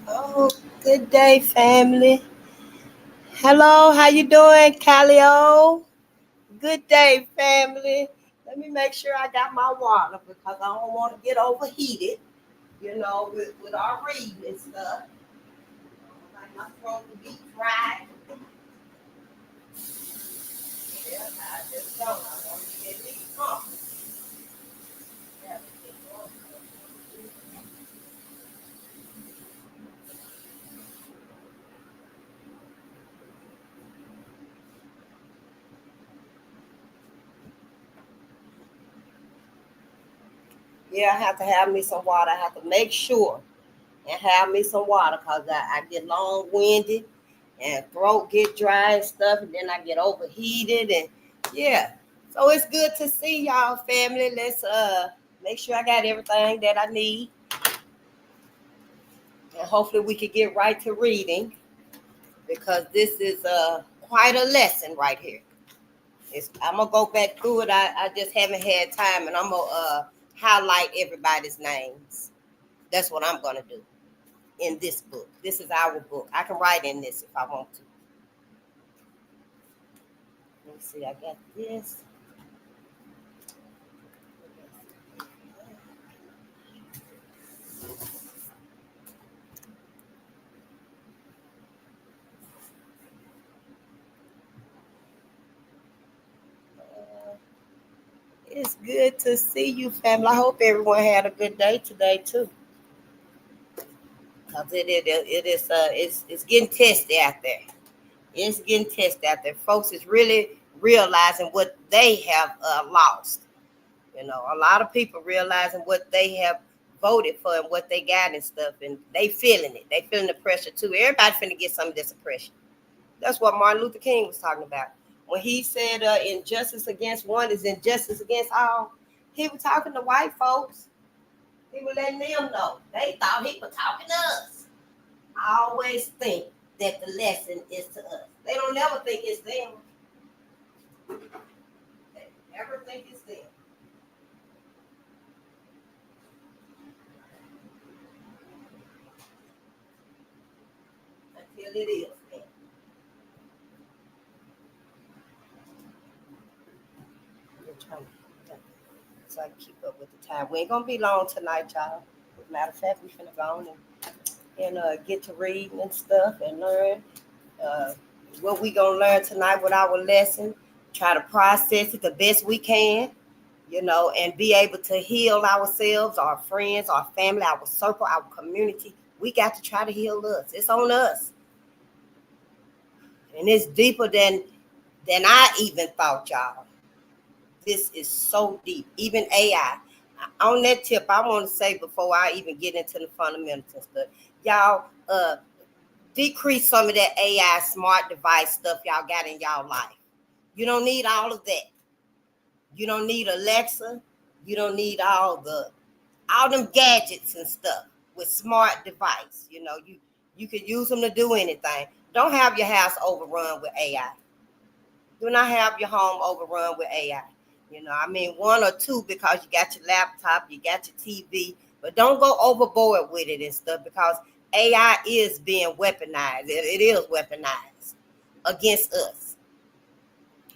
Oh, good day, family. Hello, how you doing, Calio? Good day, family. Let me make sure I got my water because I don't want to get overheated, with our reading and stuff. Like my throat to be dry. Yeah, I just don't. I want to get me some. Yeah, I have to have me some water. I have to make sure and have me some water because I get long winded and throat get dry and stuff, and then I get overheated and yeah. So it's good to see y'all, family. Let's make sure I got everything that I need, and hopefully we can get right to reading because this is quite a lesson right here. I'm gonna go back through it. I just haven't had time, and I'm gonna highlight everybody's names. That's what I'm gonna do in this book. This is our book. I can write in this if I want to. Let me see. I got this. It's good to see you, family. I hope everyone had a good day today too. Cause it's getting tested out there. It's getting tested out there. Folks is really realizing what they have lost. A lot of people realizing what they have voted for and what they got and stuff, and they feeling it. They feeling the pressure too. Everybody finna get some of this oppression. That's what Martin Luther King was talking about. When he said injustice against one is injustice against all, he was talking to white folks. He was letting them know. They thought he was talking to us. I always think that the lesson is to us. They don't never think it's them. They never think it's them. Until it is them. So I can keep up with the time. We ain't gonna be long tonight, y'all. As a matter of fact, we finna go on and get to reading and stuff and learn uh, what we gonna learn tonight with our lesson. Try to process it the best we can, and be able to heal ourselves, our friends, our family, our circle, our community. We got to try to heal us. It's on us, and it's deeper than I even thought, y'all. This is so deep. Even AI. On that tip, I want to say before I even get into the fundamentals and stuff, y'all, decrease some of that AI smart device stuff y'all got in y'all life. You don't need all of that. You don't need Alexa. You don't need all them gadgets and stuff with smart device. You could use them to do anything. Don't have your house overrun with AI. Do not have your home overrun with AI. One or two because you got your laptop, you got your TV, but don't go overboard with it and stuff because AI is being weaponized. It is weaponized against us.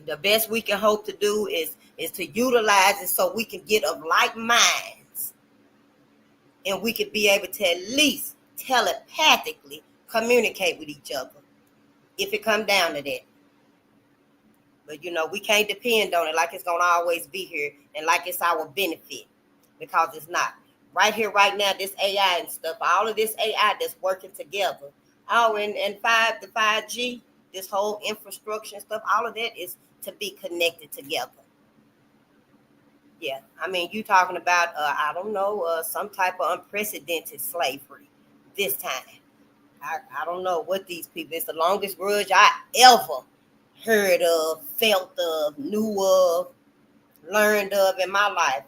The best we can hope to do is to utilize it so we can get of like minds and we can be able to at least telepathically communicate with each other if it come down to that. But we can't depend on it like it's gonna always be here and like it's our benefit because it's not. Right here, right now, this AI and stuff, all of this AI that's working together. Oh, and the 5G, this whole infrastructure and stuff, all of that is to be connected together. Yeah, you talking about I don't know, some type of unprecedented slavery this time. I don't know what these people. It's the longest grudge I ever heard of, felt of, knew of, learned of in my life.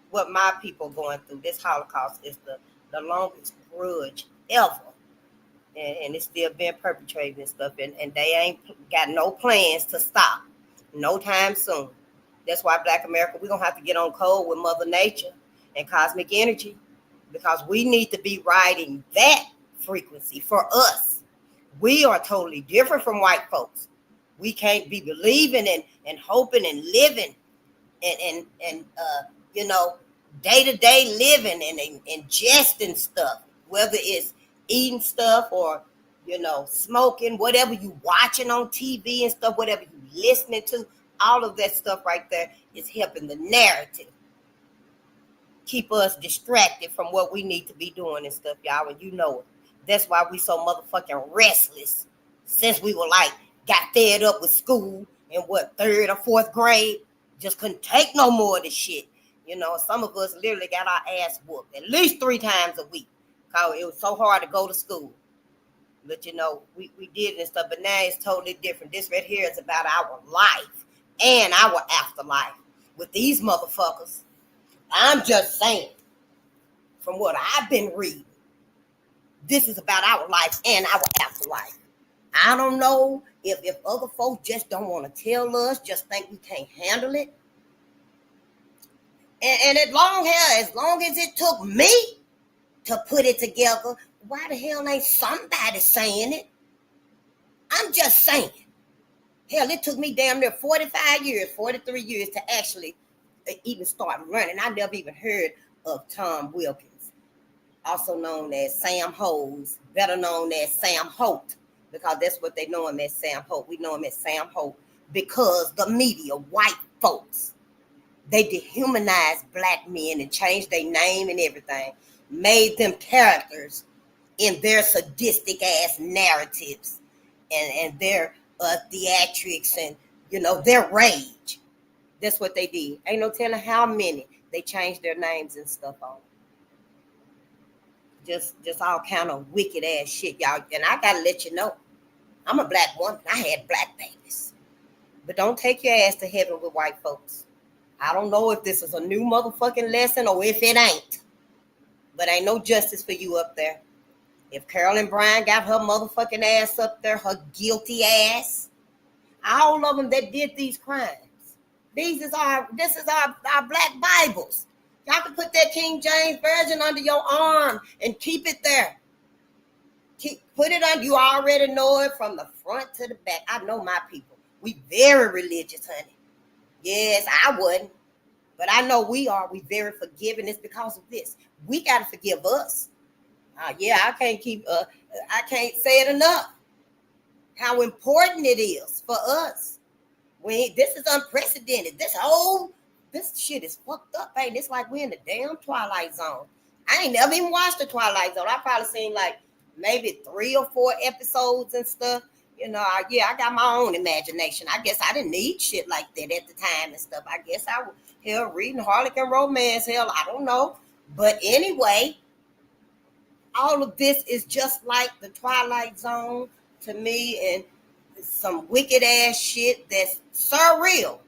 What my people going through. This Holocaust is the longest grudge ever. And it's still being perpetrated and stuff. And they ain't got no plans to stop no time soon. That's why Black America, we're going to have to get on code with Mother Nature and cosmic energy because we need to be riding that frequency for us. We are totally different from white folks. We can't be believing and hoping and living and day-to-day living and ingesting stuff, whether it's eating stuff or smoking, whatever you watching on TV and stuff, whatever you listening to, all of that stuff right there is helping the narrative keep us distracted from what we need to be doing and stuff, y'all, and you know it. That's why we so motherfucking restless since we were got fed up with school in third or fourth grade. Just couldn't take no more of this shit. Some of us literally got our ass whooped at least 3 times a week because it was so hard to go to school. But we did it and stuff, but now it's totally different. This right here is about our life and our afterlife with these motherfuckers. I'm just saying, from what I've been reading, this is about our life and our afterlife. I don't know if other folks just don't want to tell us, just think we can't handle it. And as long as it took me to put it together, why the hell ain't somebody saying it? I'm just saying. Hell, it took me damn near 45 years, 43 years to actually even start running. I never even heard of Tom Wilkins, also known as Sam Hose, better known as Sam Holt, because that's what they know him as, Sam Holt. We know him as Sam Holt because the media, white folks, they dehumanized black men and changed their name and everything, made them characters in their sadistic ass narratives and their theatrics and their rage. That's what they did. Ain't no telling how many they changed their names and stuff on. Just all kind of wicked ass shit, y'all. And I gotta let you know, I'm a black woman. I had black babies. But don't take your ass to heaven with white folks. I don't know if this is a new motherfucking lesson or if it ain't. But ain't no justice for you up there. If Carolyn Bryan got her motherfucking ass up there, her guilty ass, all of them that did these crimes. This is our black Bibles. Y'all can put that King James Version under your arm and keep it there. Put it on. You already know it from the front to the back. I know my people. We very religious, honey. Yes, I wouldn't. But I know we are. We very forgiving. It's because of this. We got to forgive us. I can't say it enough. How important it is for us. This is unprecedented. This shit is fucked up, ain't it? It's like we're in the damn Twilight Zone. I ain't never even watched the Twilight Zone. I probably seen maybe 3 or 4 episodes and stuff. I got my own imagination. I guess I didn't need shit like that at the time and stuff. I guess I was reading Harlequin romance. I don't know. But anyway, all of this is just like the Twilight Zone to me, and some wicked ass shit that's surreal.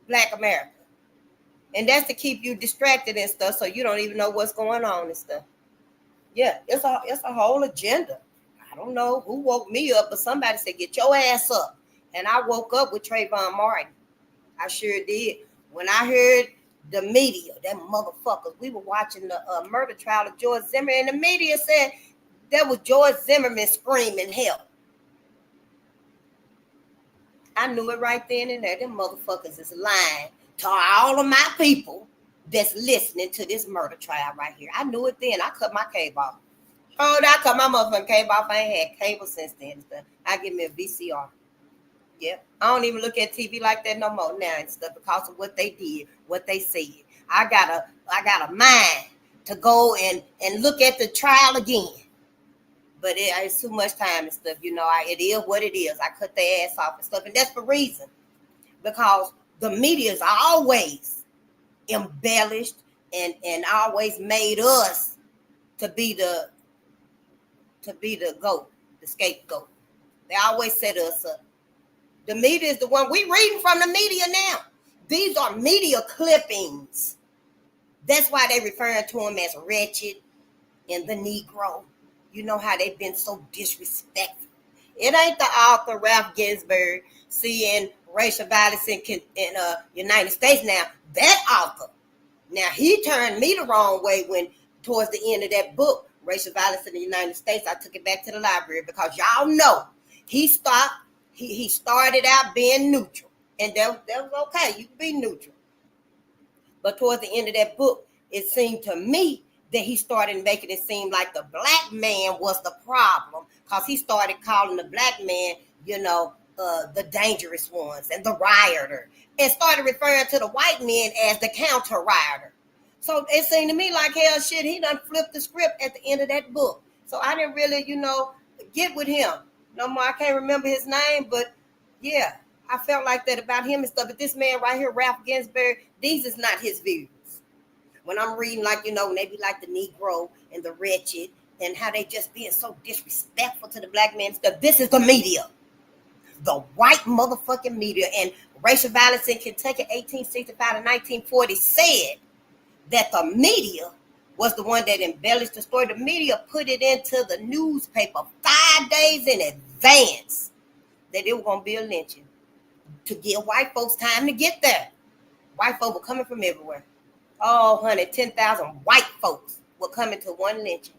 Black America. And that's to keep you distracted and stuff, so you don't even know what's going on and stuff. Yeah, it's a whole agenda. I don't know who woke me up, but somebody said, get your ass up. And I woke up with Trayvon Martin. I sure did. When I heard the media, them motherfuckers, we were watching the murder trial of George Zimmerman, and the media said that was George Zimmerman screaming help. I knew it right then and there. Them motherfuckers is lying to all of my people that's listening to this murder trial right here. I knew it then. I cut my cable off. Oh, I cut my motherfucking cable off. I ain't had cable since then and stuff. I give me a VCR. Yep. I don't even look at TV like that no more now and stuff because of what they did, what they said. I got a mind to go and look at the trial again. But it's too much time and stuff, it is what it is. I cut their ass off and stuff, and that's for reason. Because the media is always embellished and always made us to be the goat, the scapegoat. They always set us up. The media is the one we reading from the media now. These are media clippings. That's why they referring to them as wretched and the Negro. You know how they've been so disrespectful. It ain't the author Ralph Ginsberg seeing racial violence in United States now. That author, now he turned me the wrong way when towards the end of that book racial violence in the United States. I took it back to the library because y'all know he started out being neutral. And that was okay. You can be neutral. But towards the end of that book, it seemed to me that he started making it seem like the black man was the problem, because he started calling the black man, the dangerous ones and the rioter, and started referring to the white men as the counter rioter. So it seemed to me like hell shit, he done flipped the script at the end of that book. So I didn't really, get with him no more. I can't remember his name, but yeah, I felt like that about him and stuff. But this man right here, Ralph Ginsberg, these is not his views. When I'm reading, when they be like the Negro and the wretched and how they just being so disrespectful to the black man and stuff, this is the media. The white motherfucking media. And racial violence in Kentucky, 1865 to 1940, said that the media was the one that embellished the story. The media put it into the newspaper 5 days in advance that it was going to be a lynching, to give white folks time to get there. White folks were coming from everywhere. Oh, honey, 10,000 white folks were coming to one lynching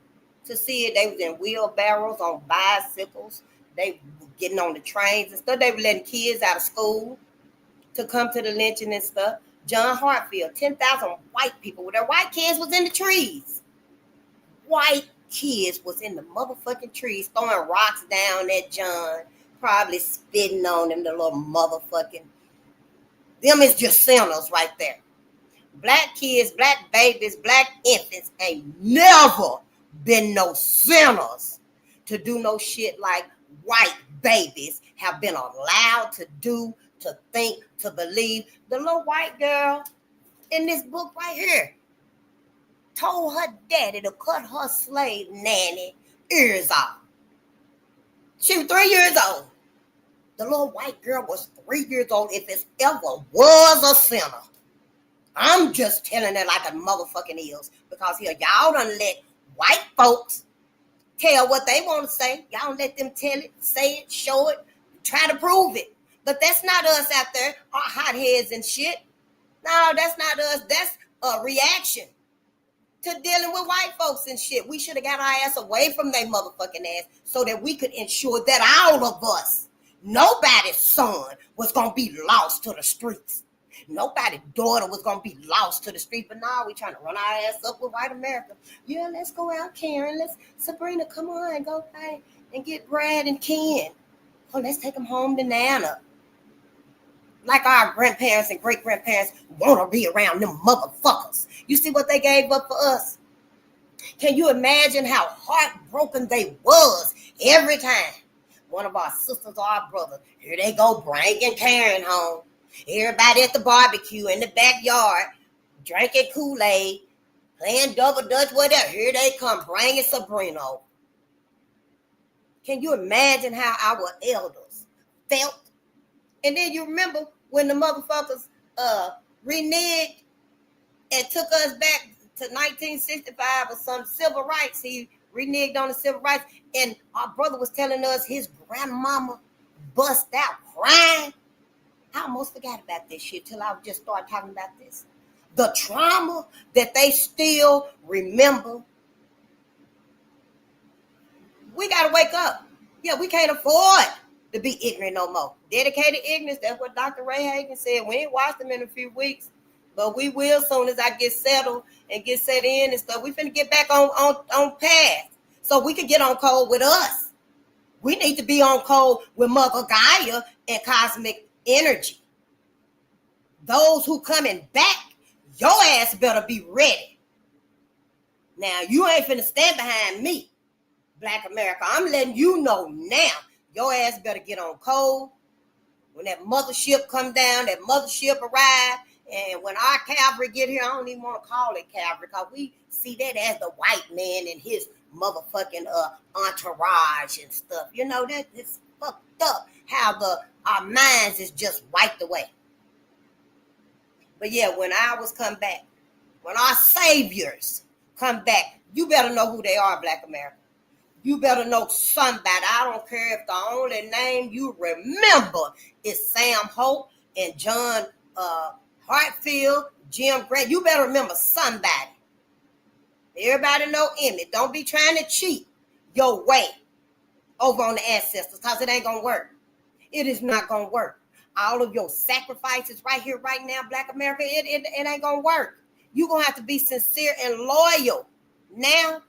to see it. They was in wheelbarrows, on bicycles. They were getting on the trains and stuff. They were letting kids out of school to come to the lynching and stuff. John Hartfield, 10,000 white people. Their white kids was in the trees. White kids was in the motherfucking trees, throwing rocks down at John, probably spitting on him, the little motherfucking. Them is just sinners right there. Black kids, black babies, black infants ain't never been no sinners to do no shit like white babies have been allowed to do, to think, to believe. The little white girl in this book right here told her daddy to cut her slave nanny ears off. She was 3 years old. The little white girl was 3 years old, if it ever was a sinner. I'm just telling it like a motherfucking is, because here y'all done let white folks tell what they want to say. Y'all let them tell it, say it, show it, try to prove it. But that's not us out there, our hotheads and shit. No, that's not us. That's a reaction to dealing with white folks and shit. We should have got our ass away from their motherfucking ass so that we could ensure that all of us, nobody's son was going to be lost to the streets. Nobody's daughter was going to be lost to the street. But now we trying to run our ass up with white America. Yeah, let's go out, Karen. Sabrina, come on, go play and get Brad and Ken. Oh, let's take them home to Nana. Like our grandparents and great-grandparents want to be around them motherfuckers. You see what they gave up for us? Can you imagine how heartbroken they was every time one of our sisters or our brothers, here they go bringing Karen home. Everybody at the barbecue in the backyard, drinking Kool-Aid, playing double dutch, whatever. Here they come bringing Sabrina over. Can you imagine how our elders felt? And then you remember when the motherfuckers reneged and took us back to 1965 or some civil rights. He reneged on the civil rights. And our brother was telling us his grandmama bust out crying. I almost forgot about this shit till I just started talking about this. The trauma that they still remember. We got to wake up. Yeah, we can't afford to be ignorant no more. Dedicated ignorance, that's what Dr. Ray Hagan said. We ain't watched them in a few weeks, but we will soon as I get settled and get set in and stuff. We finna get back on path so we can get on code with us. We need to be on code with Mother Gaia and cosmic energy. Those who coming back, your ass better be ready. Now, you ain't finna stand behind me, Black America. I'm letting you know now. Your ass better get on code. When that mothership come down, that mothership arrive, and when our cavalry get here, I don't even want to call it cavalry, because we see that as the white man and his motherfucking entourage and stuff. You know, that it's fucked up how our minds is just wiped away. But yeah, when ours come back, when our saviors come back, you better know who they are, Black America. You better know somebody. I don't care if the only name you remember is Sam Hope and John Hartfield, Jim Grant. You better remember somebody. Everybody know Emmett. Don't be trying to cheat your way over on the ancestors, because it ain't gonna work. It is not gonna work. All of your sacrifices right here, right now, Black America, it ain't gonna work. You're gonna have to be sincere and loyal. Now,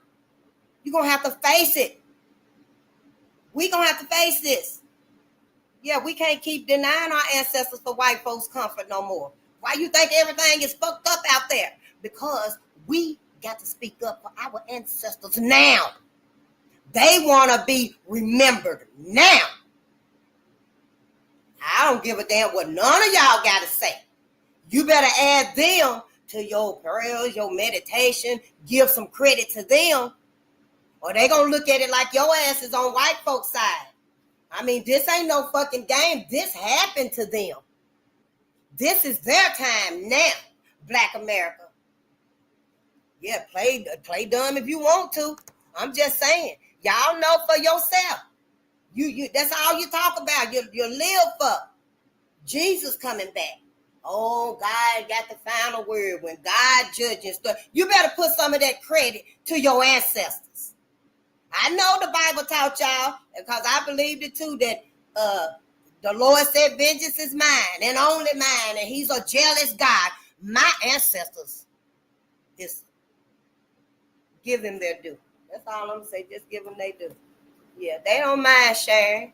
you're gonna have to face it. We gonna have to face this. Yeah, we can't keep denying our ancestors for white folks' comfort no more. Why you think everything is fucked up out there? Because we got to speak up for our ancestors now. They want to be remembered now. I don't give a damn what none of y'all got to say. You better add them to your prayers, your meditation. Give some credit to them, or they going to look at it like your ass is on white folks' side. I mean, this ain't no fucking game. This happened to them. This is their time now, Black America. Yeah, play dumb if you want to. I'm just saying. Y'all know for yourself. You that's all you talk about. You live for Jesus coming back. Oh, God got the final word when God judges stuff. You better put some of that credit to your ancestors. I know the Bible taught y'all, because I believed it too, that the Lord said, vengeance is mine and only mine, and he's a jealous God. My ancestors, just give them their due. That's all I'm going to say. Just give them their due. Yeah, they don't mind sharing.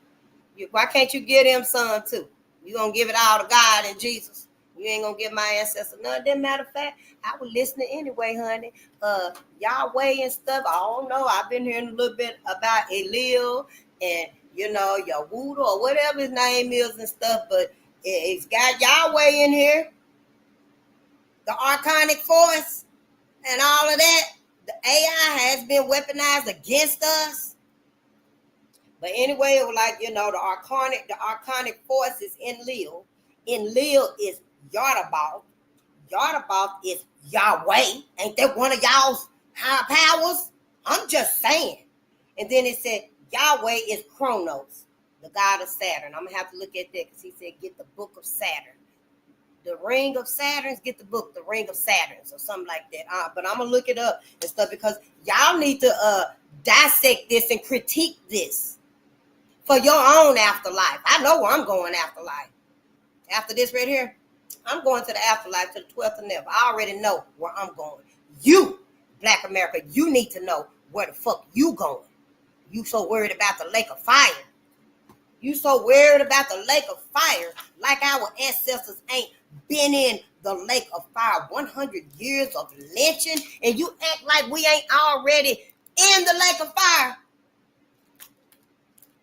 Why can't you give them some too? You going to give it all to God and Jesus. You ain't going to give my ancestors none. As a matter of fact, I was listening anyway, honey. Yahweh and stuff. I don't know. I've been hearing a little bit about Elil and, Yahuda or whatever his name is and stuff. But it's got Yahweh in here. The archonic force and all of that. The AI has been weaponized against us. But anyway, it was like, the archonic force is in Lil. In Lil is Yardabaoth. Yardabaoth is Yahweh. Ain't that one of y'all's high powers? I'm just saying. And then it said Yahweh is Kronos, the god of Saturn. I'm going to have to look at that because he said get the book of Saturn. The ring of Saturns, get the book, the ring of Saturns or something like that. But I'm going to look it up and stuff because y'all need to dissect this and critique this for your own afterlife. I know where I'm going afterlife. After this right here, I'm going to the afterlife, to the 12th and never. I already know where I'm going. You, Black America, you need to know where the fuck you going. You so worried about the lake of fire. You so worried about the lake of fire like our ancestors ain't been in the lake of fire 100 years of lynching, and you act like we ain't already in the lake of fire.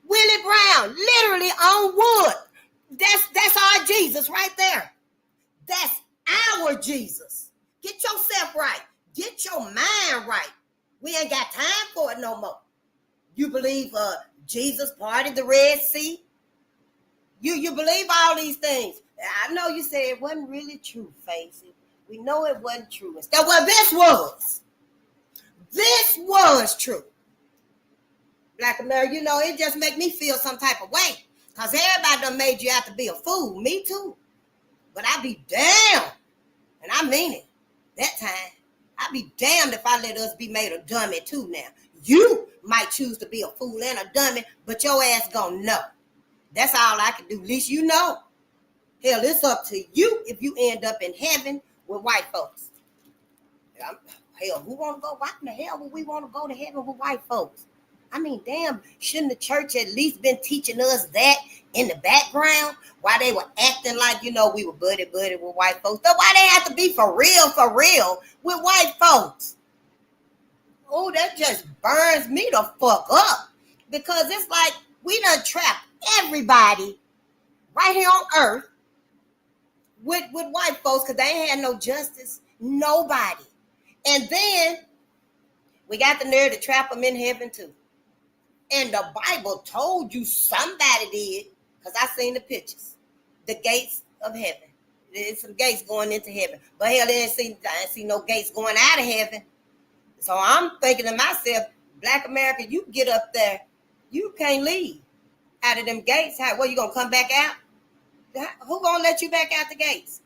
Willie Brown, literally on wood. That's our Jesus right there. That's our Jesus. Get yourself right. Get your mind right. We ain't got time for it no more. You believe Jesus parted the Red Sea? You believe all these things. I know you say it wasn't really true, Facey. We know it wasn't true. Well, this was. This was true. Black America, it just make me feel some type of way. Because everybody done made you out to be a fool. Me too. But I be damned. And I mean it. That time. I be damned if I let us be made a dummy too now. You might choose to be a fool and a dummy, but your ass gonna know. That's all I can do. At least you know. Hell, it's up to you if you end up in heaven with white folks. Hell, who want to go? Why in the hell would we want to go to heaven with white folks? I mean, damn, shouldn't the church at least been teaching us that in the background? Why they were acting like, we were buddy with white folks. So why they have to be for real with white folks? Oh, that just burns me the fuck up. Because it's like we done trapped everybody right here on earth with white folks because they ain't had no justice. Nobody. And then we got the nerve to trap them in heaven too. And the Bible told you somebody did, because I seen the pictures. The gates of heaven. There's some gates going into heaven. But hell, I didn't see no gates going out of heaven. So I'm thinking to myself, Black America, you get up there, you can't leave out of them gates. You gonna come back out? Who gonna let you back out the gates?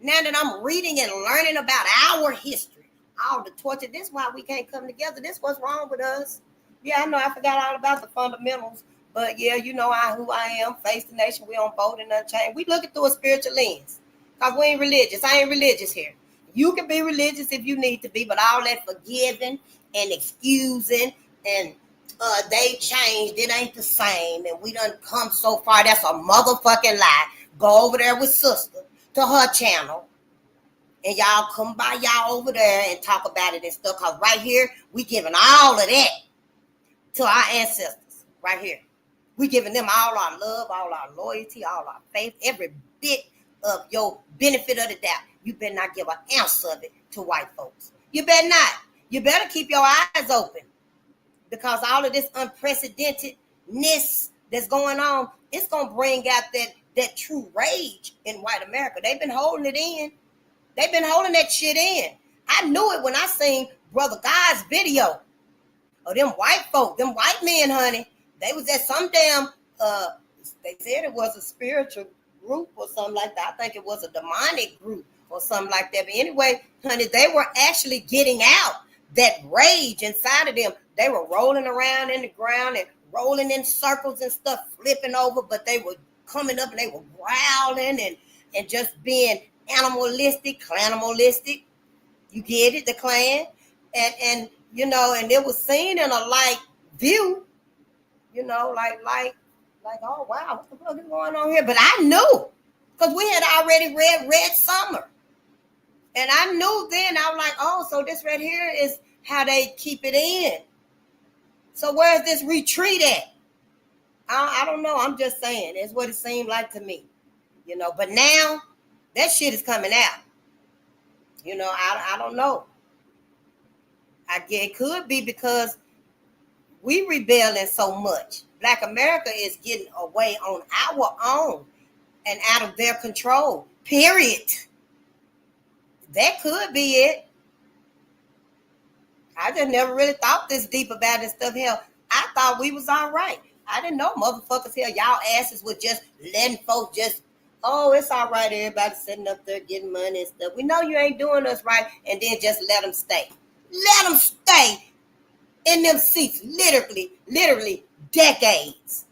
Now that I'm reading and learning about our history, all the torture. This is why we can't come together. This what's wrong with us. Yeah, I know I forgot all about the fundamentals. But yeah, you know who I am. Face the nation. We on Bolden Unchained. We looking through a spiritual lens. Because we ain't religious. I ain't religious here. You can be religious if you need to be, but all that forgiving and excusing and they changed. It ain't the same. And we done come so far. That's a motherfucking lie. Go over there with sister to her channel. And y'all come by y'all over there and talk about it and stuff. Because right here, we giving all of that to our ancestors. Right here. We giving them all our love, all our loyalty, all our faith, every bit of your benefit of the doubt. You better not give an ounce of it to white folks. You better not. You better keep your eyes open. Because all of this unprecedentedness that's going on, it's going to bring out that true rage in white America. They've been holding it in. They've been holding that shit in. I knew it when I seen Brother Guy's video of them white folk, them white men, honey. They was at some damn, they said it was a spiritual group or something like that. I think it was a demonic group or something like that. But anyway, honey, they were actually getting out that rage inside of them. They were rolling around in the ground and rolling in circles and stuff, flipping over, but they were coming up and they were growling and just being animalistic. You get it, the clan. And you know, and it was seen in a light view, you know, like, oh wow, what the fuck is going on here? But I knew, because we had already read Red Summer. And I knew then, I was like, oh, so this right here is how they keep it in. So where's this retreat at? I don't know. I'm just saying. It's what it seemed like to me. You know, but now that shit is coming out. You know, I don't know. I guess it could be because we rebelling so much. Black America is getting away on our own and out of their control. Period. That could be it. I just never really thought this deep about this stuff. Hell, I thought we was all right. I didn't know motherfuckers, hell, y'all asses were just letting folks just, oh, it's all right, everybody sitting up there getting money and stuff. We know you ain't doing us right, and then just let them stay. Let them stay in them seats, literally decades.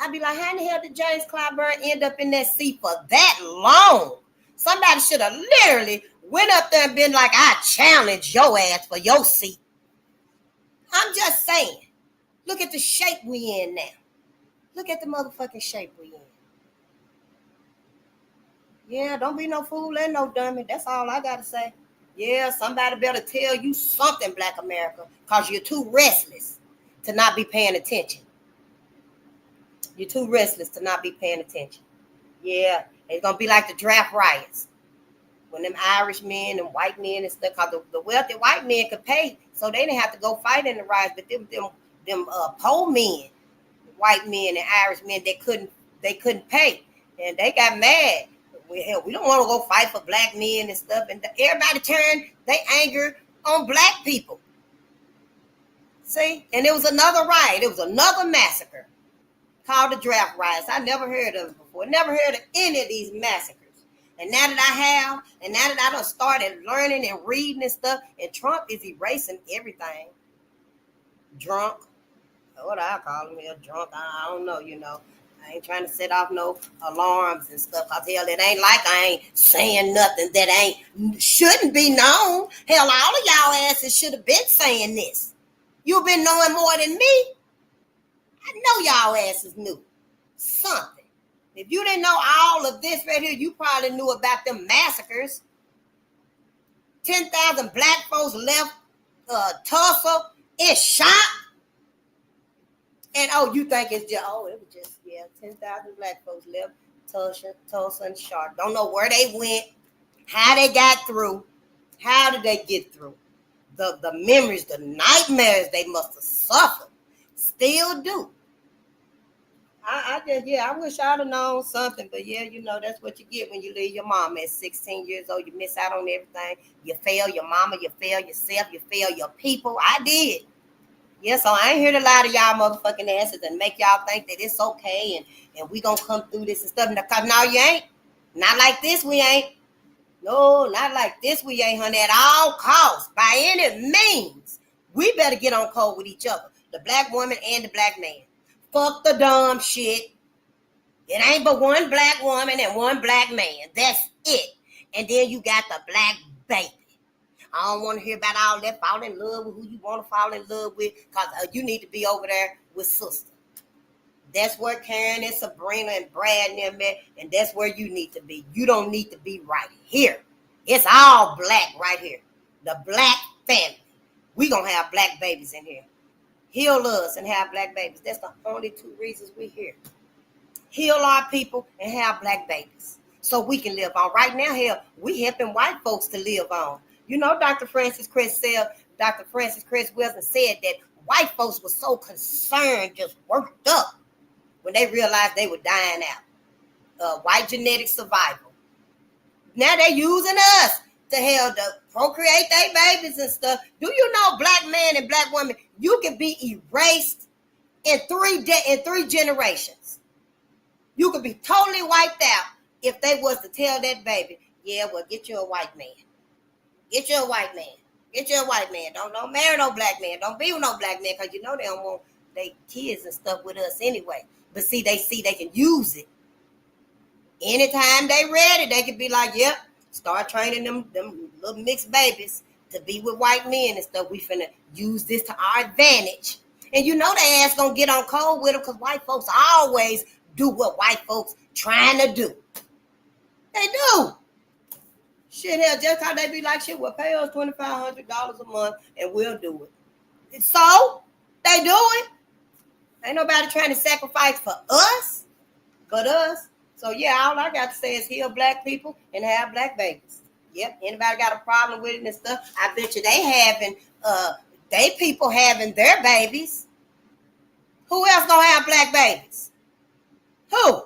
I'd be like, how in the hell did James Clyburn end up in that seat for that long? Somebody should have literally went up there and been like, I challenge your ass for your seat. I'm just saying. Look at the shape we in now. Look at the motherfucking shape we in. Yeah, don't be no fool and no dummy. That's all I got to say. Yeah, somebody better tell you something, Black America, because you're too restless to not be paying attention. You're too restless to not be paying attention. Yeah, it's going to be like the draft riots. When them Irish men and white men and stuff, because the wealthy white men could pay, so they didn't have to go fight in the riots. But them poor men, white men and Irish men, they couldn't pay, and they got mad. We don't want to go fight for black men and stuff, and everybody turned their anger on black people. See, and it was another riot. It was another massacre called the draft riots. I never heard of it before. Never heard of any of these massacres. And now that I have, and now that I done started learning and reading and stuff, and Trump is erasing everything. Drunk. What I call him here, drunk. I don't know, you know. I ain't trying to set off no alarms and stuff. Cause hell, it ain't like I ain't saying nothing that shouldn't be known. Hell, all of y'all asses should have been saying this. You've been knowing more than me. I know y'all asses knew something. If you didn't know all of this right here, you probably knew about them massacres. 10,000 black folks left Tulsa in shock. And you think it's just, it was just, 10,000 black folks left Tulsa in shock. Don't know where they went, how they got through, how did they get through. The memories, the nightmares they must have suffered, still do. I wish I'd have known something, but you know, that's what you get when you leave your mom at 16 years old. You miss out on everything. You fail your mama, you fail yourself, you fail your people. I did. Yeah, so I ain't here to lie to y'all motherfucking asses and make y'all think that it's okay and we gonna come through this and stuff. Because no, you ain't. Not like this, we ain't. No, not like this. We ain't, honey, at all costs. By any means, we better get on code with each other. The black woman and the black man. Fuck the dumb shit. It ain't but one black woman and one black man. That's it. And then you got the black baby. I don't want to hear about all that. Fall in love with who you want to fall in love with, because you need to be over there with sister. That's where Karen and Sabrina and Brad and them at, and that's where you need to be. You don't need to be right here. It's all black right here. The black family. We gonna have black babies in here. Heal us and have black babies. That's the only two reasons we here. Heal our people and have black babies so we can live on. Right now, hell, we helping white folks to live on. You know, Dr. Francis Cress Wilson said that white folks were so concerned, just worked up when they realized they were dying out. White genetic survival. Now they're using us to hell to procreate their babies and stuff. Do you know, black man and black woman, you can be erased in three generations. You could be totally wiped out if they was to tell that baby, yeah, well, get you a white man. Get you a white man. Get you a white man. Don't marry no black man. Don't be with no black man, because you know they don't want their kids and stuff with us anyway. But see they can use it. Anytime they ready, they can be like, yep, start training them little mixed babies to be with white men and stuff. We finna use this to our advantage. And you know they ass gonna get on cold with them, because white folks always do what white folks trying to do. They do. Shit, hell, just how they be like, shit, well, pay us $2,500 a month and we'll do it. So, they do it. Ain't nobody trying to sacrifice for us, but us. So, yeah, all I got to say is heal black people and have black babies. Yep, anybody got a problem with it and stuff, I bet you they people having their babies. Who else gonna have black babies? Who?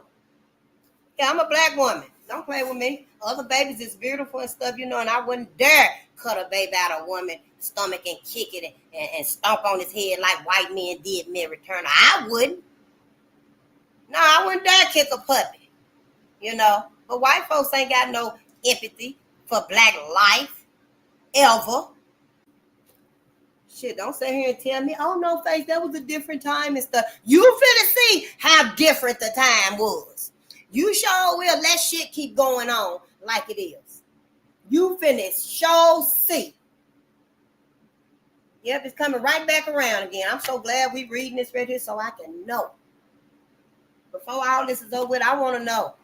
Yeah, I'm a black woman. Don't play with me. Other babies is beautiful and stuff, you know, and I wouldn't dare cut a baby out of a woman's stomach and kick it and stomp on his head like white men did Mary Turner. I wouldn't. No, I wouldn't dare kick a puppy, you know. But white folks ain't got no empathy for black life, ever. Shit, don't sit here and tell me, oh, no, Face, that was a different time and stuff. You finna see how different the time was. You sure will let shit keep going on like it is. You finna sure see. Yep, it's coming right back around again. I'm so glad we reading this right here so I can know. Before all this is over with, I want to know.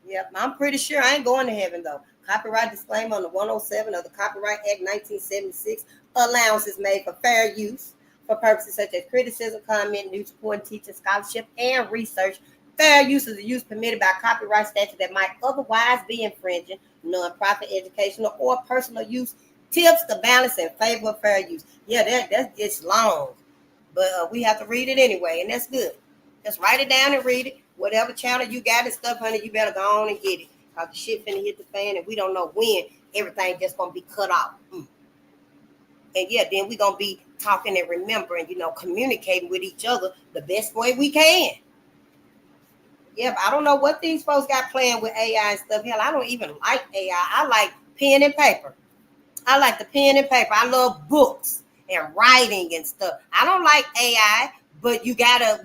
Yep, I'm pretty sure I ain't going to heaven, though. Copyright disclaimer on the 107 of the Copyright Act 1976. Allowances made for fair use for purposes such as criticism, comment, news, support, teaching, scholarship, and research. Fair use is a use permitted by copyright statute that might otherwise be infringing non-profit, educational, or personal use. Tips the balance in favor of fair use. Yeah, that's it's long, but we have to read it anyway, and that's good. Just write it down and read it. Whatever channel you got and stuff, honey, you better go on and get it. Because the shit finna hit the fan, and we don't know when everything just gonna be cut off. And yeah, then we gonna be talking and remembering, you know, communicating with each other the best way we can. Yeah, but I don't know what these folks got playing with AI and stuff. Hell, I don't even like AI. I like pen and paper. I like the pen and paper. I love books and writing and stuff. I don't like AI, but we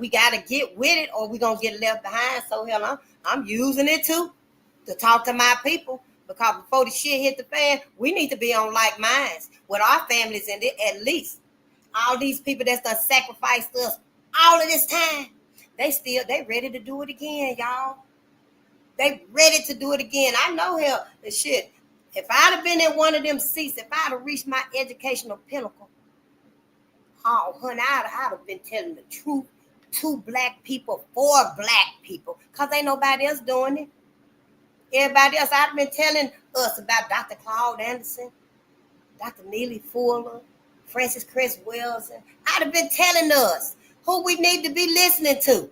gotta get with it, or we gonna get left behind. So hell, I'm using it too to talk to my people, because before the shit hit the fan, we need to be on like minds with our families, and at least all these people that's done sacrificed us all of this time. They ready to do it again, y'all. They ready to do it again. I know hell the shit. If I'd have been in one of them seats, if I'd have reached my educational pinnacle, oh, honey, I'd have been telling the truth to black people for black people, because ain't nobody else doing it. Everybody else, I'd have been telling us about Dr. Claude Anderson, Dr. Neely Fuller, Francis Cress Wilson. I'd have been telling us who we need to be listening to.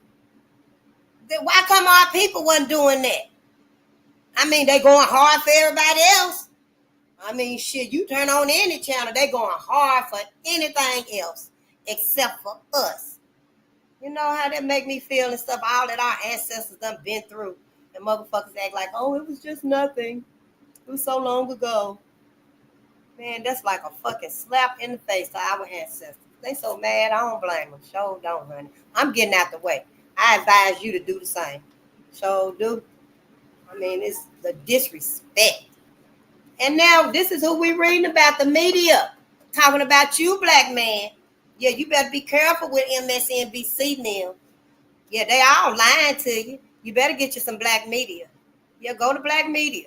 Why come our people wasn't doing that? I mean, they going hard for everybody else. I mean, shit, you turn on any channel, they going hard for anything else except for us. You know how that make me feel and stuff, all that our ancestors done been through. And motherfuckers act like, oh, it was just nothing. It was so long ago. Man, that's like a fucking slap in the face to our ancestors. They so mad, I don't blame them. Sure don't, honey. I'm getting out the way. I advise you to do the same. So do. I mean, it's the disrespect. And now this is who we reading about, the media. Talking about you, black man. Yeah, you better be careful with MSNBC now. Yeah, they all lying to you. You better get you some black media. Yeah, go to black media.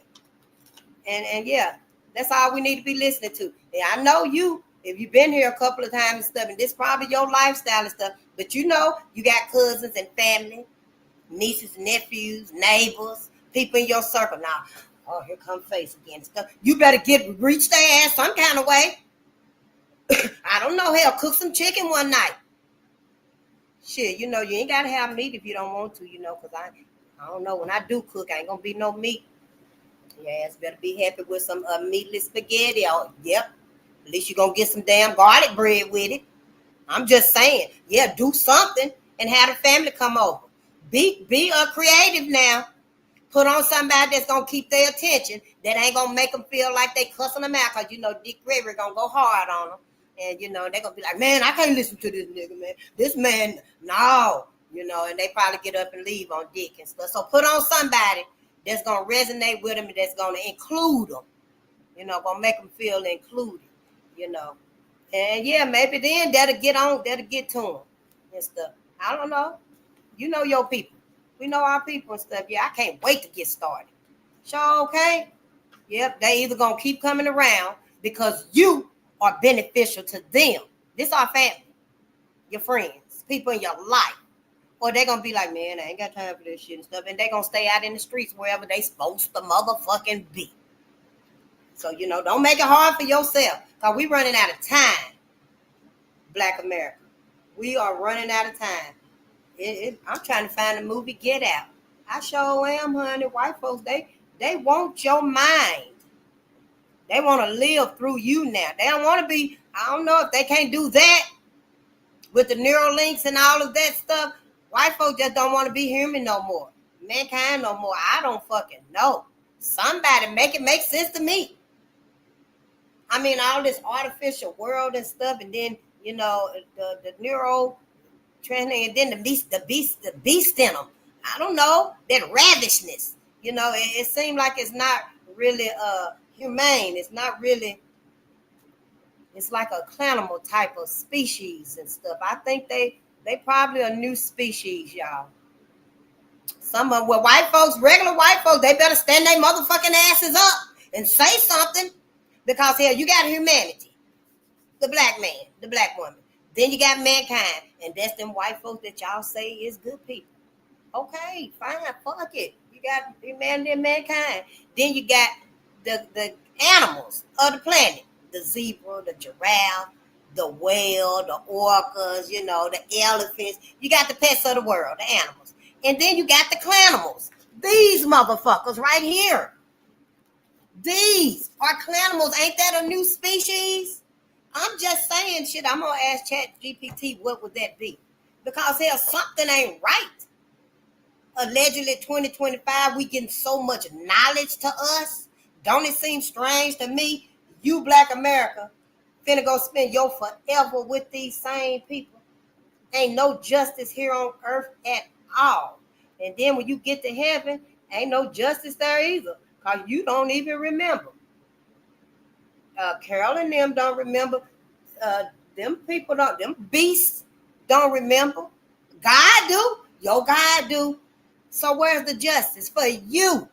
And yeah, that's all we need to be listening to. Yeah, I know you, if you've been here a couple of times and stuff, and this probably your lifestyle and stuff, but you know you got cousins and family, nieces, nephews, neighbors, people in your circle. Now, oh, here come Face again and stuff. You better reach their ass some kind of way. I don't know, hell, cook some chicken one night. Shit, you know, you ain't gotta have meat if you don't want to, you know, because I don't know, when I do cook, I ain't gonna be no meat. Your ass better be happy with some meatless spaghetti. Oh, yep. At least you're gonna get some damn garlic bread with it. I'm just saying, yeah, do something and have the family come over. Be creative now. Put on somebody that's gonna keep their attention. That ain't gonna make them feel like they cussing them out, because you know Dick Gregory gonna go hard on them. And you know, they're gonna be like, man, I can't listen to this nigga, man. This man, no. You know, and they probably get up and leave on Dick and stuff. So put on somebody that's gonna resonate with them and that's gonna include them. You know, gonna make them feel included, you know. And yeah, maybe then that'll get to them and stuff. I don't know. You know your people. We know our people and stuff. Yeah, I can't wait to get started. Sure, okay? Yep, they either gonna keep coming around because you are beneficial to them. This our family, your friends, people in your life. Or they gonna be like, man, I ain't got time for this shit and stuff. And they gonna stay out in the streets wherever they supposed to motherfucking be. So, you know, don't make it hard for yourself. Because we running out of time, Black America. We are running out of time. I'm trying to find the movie Get Out. I sure am, honey. White folks, they want your mind. They want to live through you now. They don't want to be, I don't know if they can't do that with the neural links and all of that stuff. White folks just don't want to be human no more. Mankind no more. I don't fucking know. Somebody make it make sense to me. I mean, all this artificial world and stuff, and then, you know, the neuro training, and then the beast in them. I don't know, that ravishness. You know, it seems like it's not really humane. It's not really. It's like a cannibal type of species and stuff. I think they probably a new species, y'all. Some of them, well, white folks, regular white folks, they better stand their motherfucking asses up and say something. Because hell, you got humanity, the black man, the black woman. Then you got mankind, and that's them white folks that y'all say is good people. Okay, fine, fuck it. You got humanity and mankind. Then you got the animals of the planet, the zebra, the giraffe, the whale, the orcas, you know, the elephants. You got the pets of the world, the animals. And then you got the clanimals. These motherfuckers right here. These are clanimals. Ain't that a new species? I'm just saying shit. I'm going to ask ChatGPT what would that be? Because hell, something ain't right. Allegedly 2025, we getting so much knowledge to us. Don't it seem strange to me? You, Black America, finna go spend your forever with these same people. Ain't no justice here on earth at all. And then when you get to heaven, ain't no justice there either. Because you don't even remember. Carol and them don't remember. Them people don't, them beasts don't remember. God do. Your God do. So where's the justice for you?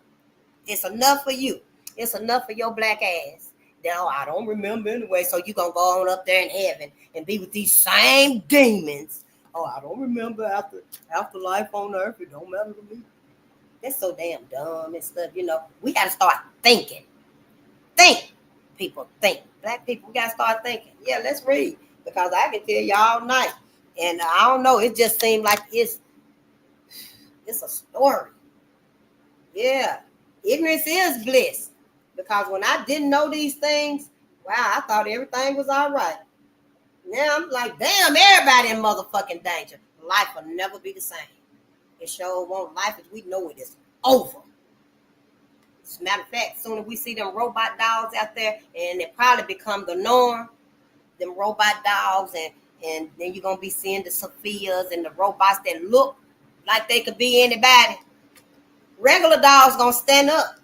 It's enough for you. It's enough for your black ass. Now, I don't remember anyway, so you going to go on up there in heaven and be with these same demons. Oh, I don't remember after life on earth. It don't matter to me. That's so damn dumb and stuff, you know. We got to start thinking. Think. People think. Black people, we got to start thinking. Yeah, let's read. Because I can tell you all night. And I don't know, it just seemed like it's a story. Yeah. Ignorance is bliss. Because when I didn't know these things, wow, I thought everything was all right. Now I'm like, damn, everybody in motherfucking danger. Life will never be the same. It sure won't. Life as we know it is over. As a matter of fact, soon as we see them robot dogs out there, and it probably become the norm, them robot dogs, and then you're gonna be seeing the Sophias and the robots that look like they could be anybody. Regular dogs gonna stand up.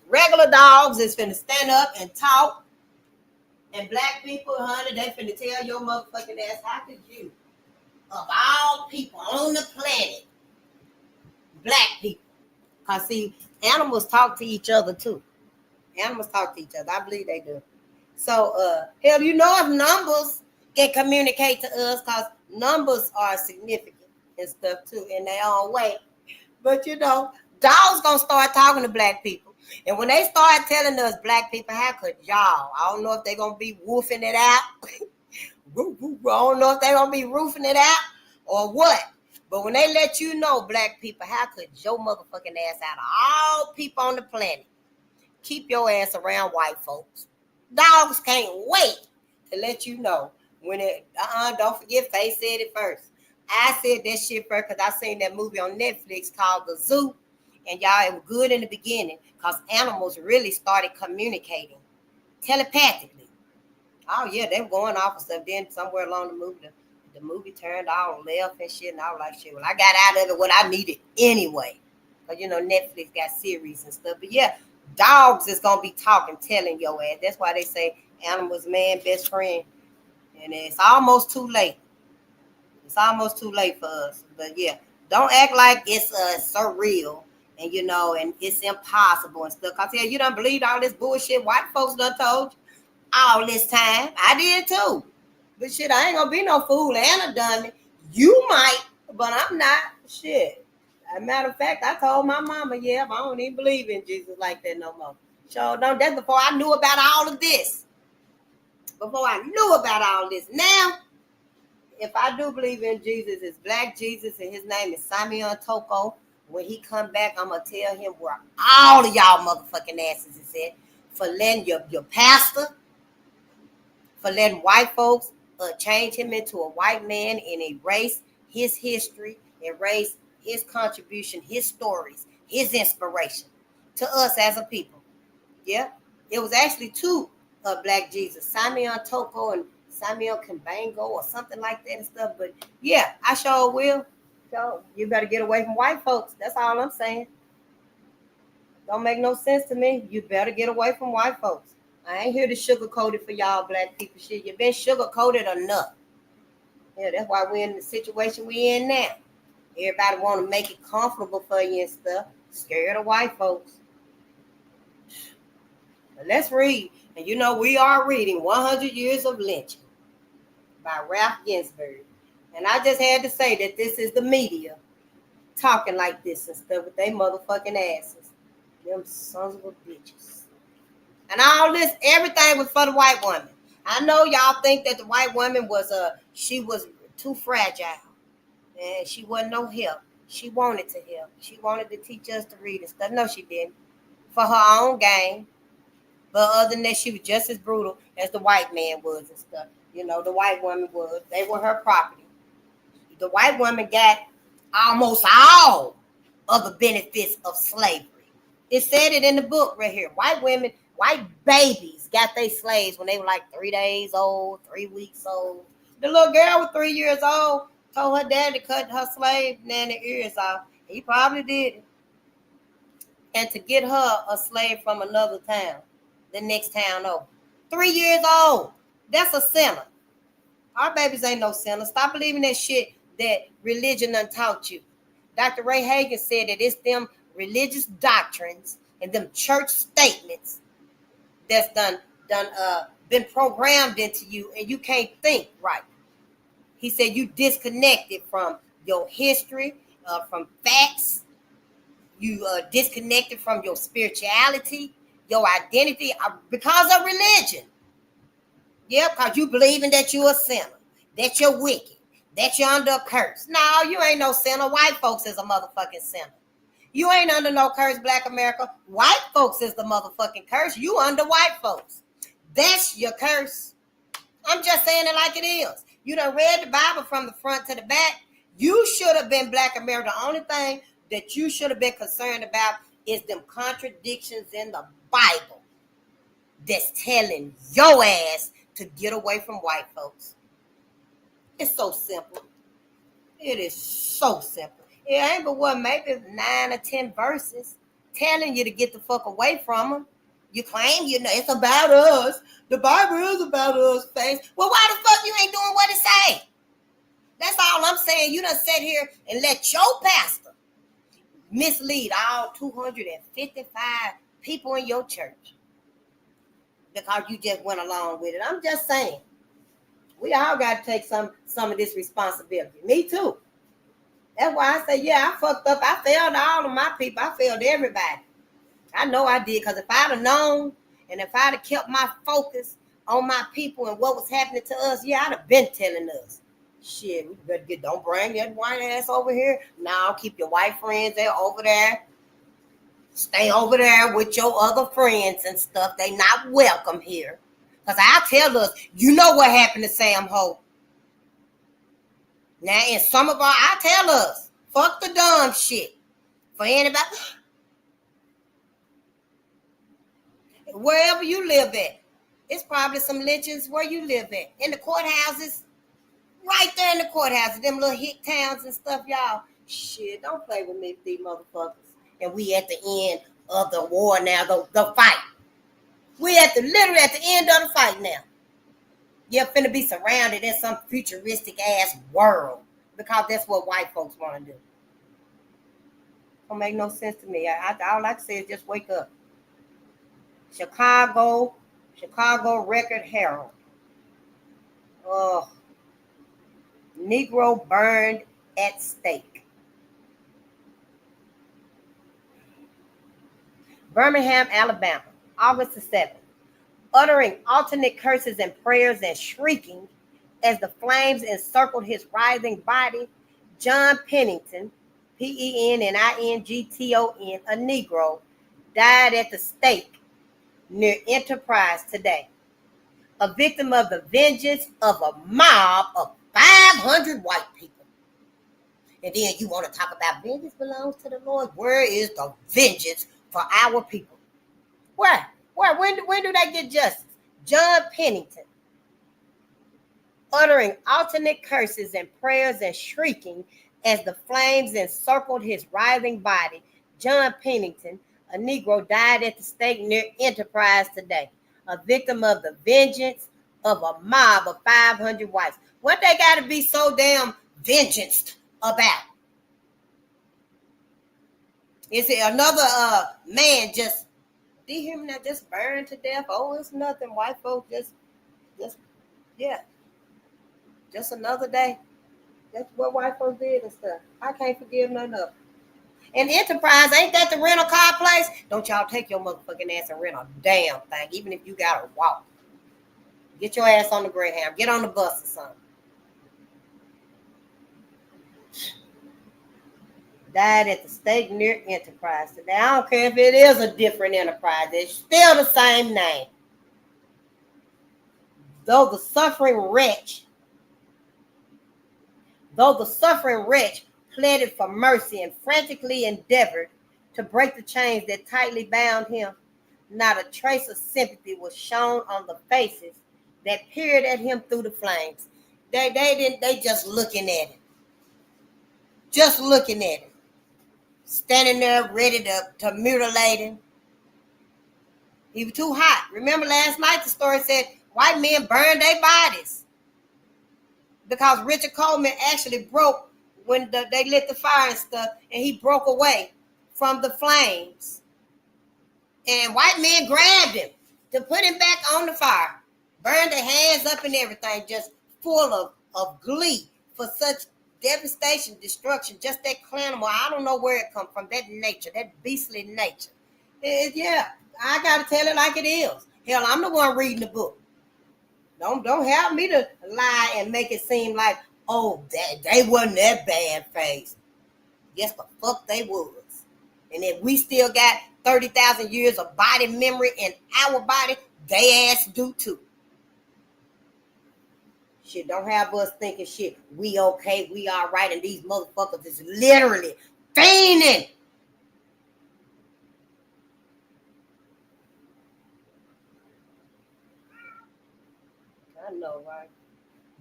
Regular dogs is finna stand up and talk. And black people, honey, they finna tell your motherfucking ass, how could you, of all people on the planet, black people? Cause see, animals talk to each other too. Animals talk to each other. I believe they do. So, hell, you know, if numbers can communicate to us, cause numbers are significant and stuff too in their own way. But you know, dogs gonna start talking to black people. And when they start telling us black people, how could y'all? I don't know if they're gonna be woofing it out. I don't know if they're gonna be roofing it out or what. But when they let you know, black people, how could your motherfucking ass out of all people on the planet keep your ass around white folks? Dogs can't wait to let you know when it, don't forget, Faye said it first. I said that shit first because I seen that movie on Netflix called The Zoo. And y'all, it was good in the beginning because animals really started communicating telepathically. Oh yeah, they were going off and stuff. Then somewhere along the movie turned all left and shit, and I was like, shit, well, I got out of it what I needed anyway. But you know, Netflix got series and stuff. But yeah, dogs is gonna be talking, telling your ass. That's why they say animals, man, best friend. And it's almost too late. It's almost too late for us. But yeah, don't act like it's surreal and you know, and it's impossible and stuff. Cause yeah, you don't believe all this bullshit white folks done told you all this time. I did too. But shit, I ain't gonna be no fool and a dummy. You might, but I'm not. Shit. As a matter of fact, I told my mama, yeah, I don't even believe in Jesus like that no more. So don't. That's before I knew about all of this. Before I knew about all this. Now, if I do believe in Jesus, it's Black Jesus, and his name is Simeon Toko. When he come back, I'm gonna tell him where all of y'all motherfucking asses is at for letting your pastor, for letting white folks change him into a white man and erase his history, erase his contribution, his stories, his inspiration to us as a people. Yeah, it was actually two Black Jesus, Simeon Toko and Samuel Kimbango or something like that and stuff. But yeah, I sure will. So you better get away from white folks. That's all I'm saying. Don't make no sense to me. You better get away from white folks. I ain't here to sugarcoat it for y'all black people. Shit, you've been sugarcoated enough. Yeah, that's why we're in the situation we're in now. Everybody want to make it comfortable for you and stuff. Scared of white folks. But let's read. And you know, we are reading 100 Years of Lynching by Ralph Ginsberg. And I just had to say that this is the media talking like this and stuff with their motherfucking asses. Them sons of a bitches. And all this, everything was for the white woman. I know y'all think that the white woman was she was too fragile. And she wasn't no help. She wanted to help. She wanted to teach us to read and stuff. No, she didn't. For her own gain. But other than that, she was just as brutal as the white man was and stuff. You know, the white woman was. They were her property. The white woman got almost all of the benefits of slavery. It said it in the book right here. White women, white babies got their slaves when they were like 3 days old, 3 weeks old. The little girl was 3 years old, told her dad to cut her slave nanny ears off. He probably did it. And to get her a slave from another town, the next town over. 3 years old. That's a sinner. Our babies ain't no sinner. Stop believing that shit that religion done taught you. Dr. Ray Hagan said that it's them religious doctrines and them church statements that's been programmed into you and you can't think right. He said you disconnected from your history, from facts. You disconnected from your spirituality, your identity because of religion. Yeah, because you believing that you're a sinner, that you're wicked, that you're under a curse. No, you ain't no sinner. White folks is a motherfucking sinner. You ain't under no curse, Black America. White folks is the motherfucking curse. You under white folks. That's your curse. I'm just saying it like it is. You done read the Bible from the front to the back. You should have been Black America. The only thing that you should have been concerned about It's them contradictions in the Bible that's telling your ass to get away from white folks. It's so simple. It is so simple. It ain't but what, maybe 9 or 10 verses telling you to get the fuck away from them. You claim it's about us. The Bible is about us, things. Well, why the fuck you ain't doing what it say? That's all I'm saying. You done sit here and let your pastor mislead all 255 people in your church because you just went along with it. I'm just saying. We all got to take some of this responsibility. Me too. That's why I say, yeah, I fucked up. I failed all of my people. I failed everybody. I know I did, because if I'd have known and if I'd have kept my focus on my people and what was happening to us, yeah, I'd have been telling us, shit, we better don't bring that white ass over here. No, keep your white friends there over there. Stay over there with your other friends and stuff. They not welcome here. Because I tell us, you know what happened to Sam Hope. Now, in some of I tell us, fuck the dumb shit. For anybody, wherever you live at, it's probably some lynchings where you live at. In the courthouses, right there in the courthouses, them little hick towns and stuff, y'all. Shit, don't play with me, these motherfuckers. And we at the end of the war now, the fight. We literally at the end of the fight now. You're finna be surrounded in some futuristic ass world because that's what white folks want to do. Don't make no sense to me. All I can say is just wake up. Chicago Record Herald. Negro burned at stake. Birmingham, Alabama, August the 7th. Uttering alternate curses and prayers and shrieking as the flames encircled his writhing body, John Pennington, Pennington, a Negro, died at the stake near Enterprise today. A victim of the vengeance of a mob of 500 white people. And then you want to talk about vengeance belongs to the Lord. Where is the vengeance for our people? Where? When do they get justice? John Pennington, uttering alternate curses and prayers and shrieking as the flames encircled his writhing body, John Pennington, a Negro, died at the stake near Enterprise today, a victim of the vengeance of a mob of 500 whites. What they got to be so damn vengeanced about? Is it another man just, do you hear me now, just burned to death? Oh, it's nothing. White folks just another day. That's what white folks did and stuff. I can't forgive none of them. And Enterprise, ain't that the rental car place? Don't y'all take your motherfucking ass and rent a damn thing, even if you gotta walk. Get your ass on the Greyhound. Get on the bus or something. Died at the stake near Enterprise today. I don't care if it is a different Enterprise. It's still the same name. Though the suffering wretch pleaded for mercy and frantically endeavored to break the chains that tightly bound him, not a trace of sympathy was shown on the faces that peered at him through the flames. They just looking at him. Just looking at him. Standing there ready to mutilate him. He was too hot. Remember last night the story said white men burned their bodies because Richard Coleman actually broke when they lit the fire and stuff, and he broke away from the flames. And white men grabbed him to put him back on the fire, burned their hands up and everything, just full of glee for such devastation, destruction, just that cannibal. I don't know where it come from, that nature, that beastly nature. Yeah, I gotta tell it like it is. Hell, I'm the one reading the book. Don't have me to lie and make it seem like, oh, they wasn't that bad face. Yes, the fuck they was. And if we still got 30,000 years of body memory in our body, they ass do too. Shit, don't have us thinking shit, we okay, we all right, and these motherfuckers is literally fiending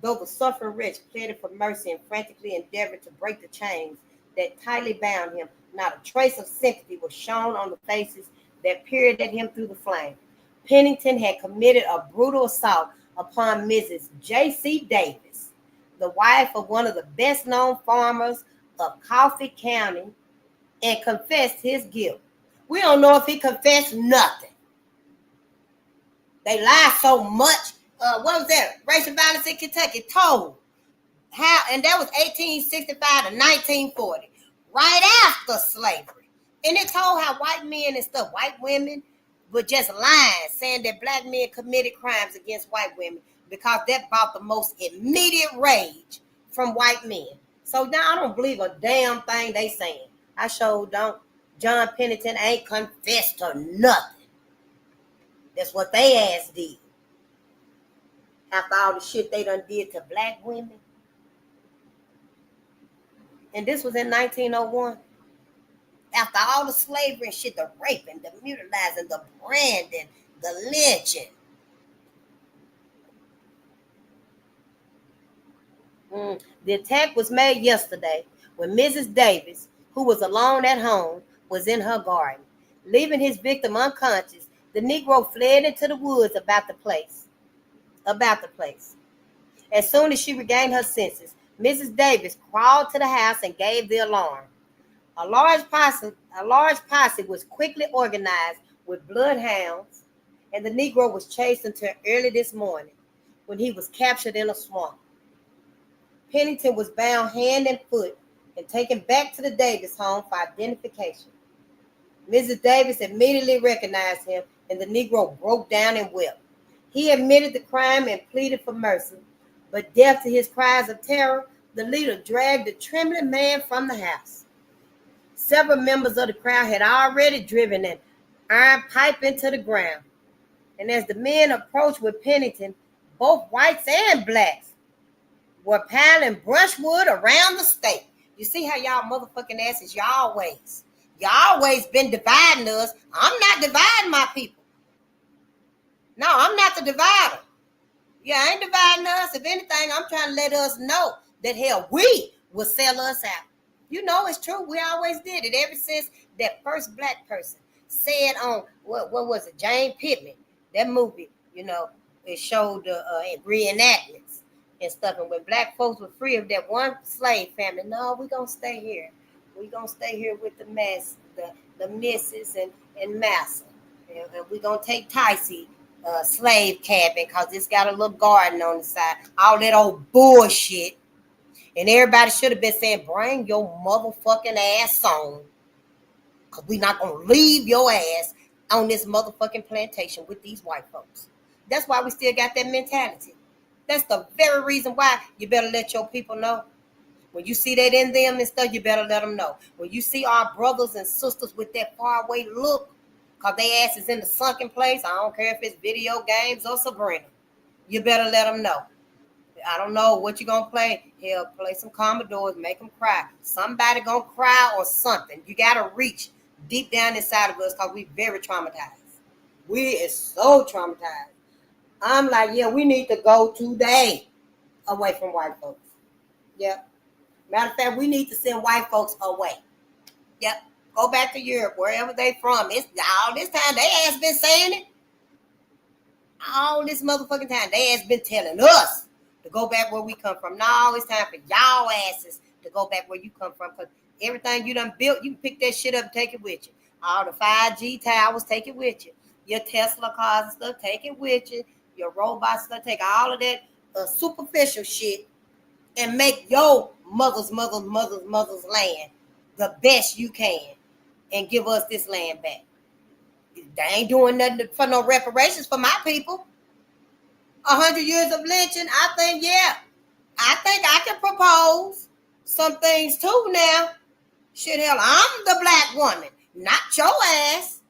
Though the suffering wretch pleaded for mercy and frantically endeavored to break the chains that tightly bound him, not a trace of sympathy was shown on the faces that peered at him through the flame. Pennington had committed a brutal assault upon Mrs. J.C. Davis, the wife of one of the best-known farmers of Coffee County, and confessed his guilt. We don't know if he confessed nothing. They lie so much. What was that? Racial violence in Kentucky told how, and that was 1865 to 1940, right after slavery. And it told how white men and stuff, white women were just lying, saying that black men committed crimes against white women because that brought the most immediate rage from white men. So now I don't believe a damn thing they saying. I sure don't. John Pennington ain't confessed to nothing. That's what they ass did. After all the shit they done did to black women. And this was in 1901. After all the slavery and shit, the raping, the mutilizing, the branding, the lynching. The attack was made yesterday when Mrs. Davis, who was alone at home, was in her garden. Leaving his victim unconscious, the Negro fled into the woods about the place. As soon as she regained her senses, Mrs. Davis crawled to the house and gave the alarm. A large posse was quickly organized with bloodhounds, and the Negro was chased until early this morning when he was captured in a swamp. Pennington was bound hand and foot and taken back to the Davis home for identification. Mrs. Davis immediately recognized him, and the Negro broke down and wept. He admitted the crime and pleaded for mercy, but deaf to his cries of terror, the leader dragged the trembling man from the house. Several members of the crowd had already driven an iron pipe into the ground, and as the men approached with Pennington, both whites and blacks were piling brushwood around the stake. You see how y'all motherfucking asses, y'all always been dividing us. I'm not dividing my people. No, I'm not the divider. Yeah, I ain't dividing us. If anything, I'm trying to let us know that hell, we will sell us out. You know it's true. We always did it ever since that first black person said on, what was it, Jane Pittman, that movie, it showed reenactments and stuff. And when black folks were free of that one slave family, no, we're going to stay here. We're going to stay here with the mess, the missus and massa. And we're going to take Ticey slave cabin because it's got a little garden on the side. All that old bullshit. And everybody should have been saying, bring your motherfucking ass on. Because we're not going to leave your ass on this motherfucking plantation with these white folks. That's why we still got that mentality. That's the very reason why you better let your people know. When you see that in them and stuff, you better let them know. When you see our brothers and sisters with that faraway look, because they ass is in the sunken place, I don't care if it's video games or Sabrina, you better let them know. I don't know what you're going to play. Hell, play some Commodores, make them cry. Somebody going to cry or something. You got to reach deep down inside of us because we very traumatized. We is so traumatized. I'm like, yeah, we need to go today away from white folks. Yep. Matter of fact, we need to send white folks away. Yep. Go back to Europe, wherever they from. It's all this time they ass been saying it. All this motherfucking time they ass been telling us to go back where we come from. Now it's time for y'all asses to go back where you come from. Because everything you done built, you can pick that shit up and take it with you. All the 5G towers, take it with you. Your Tesla cars and stuff, take it with you. Your robots stuff, take all of that superficial shit and make your mother's land the best you can and give us this land back. They ain't doing nothing for no reparations for my people. 100 years of lynching, I think I can propose some things too now. Shit, hell, I'm the black woman, not your ass.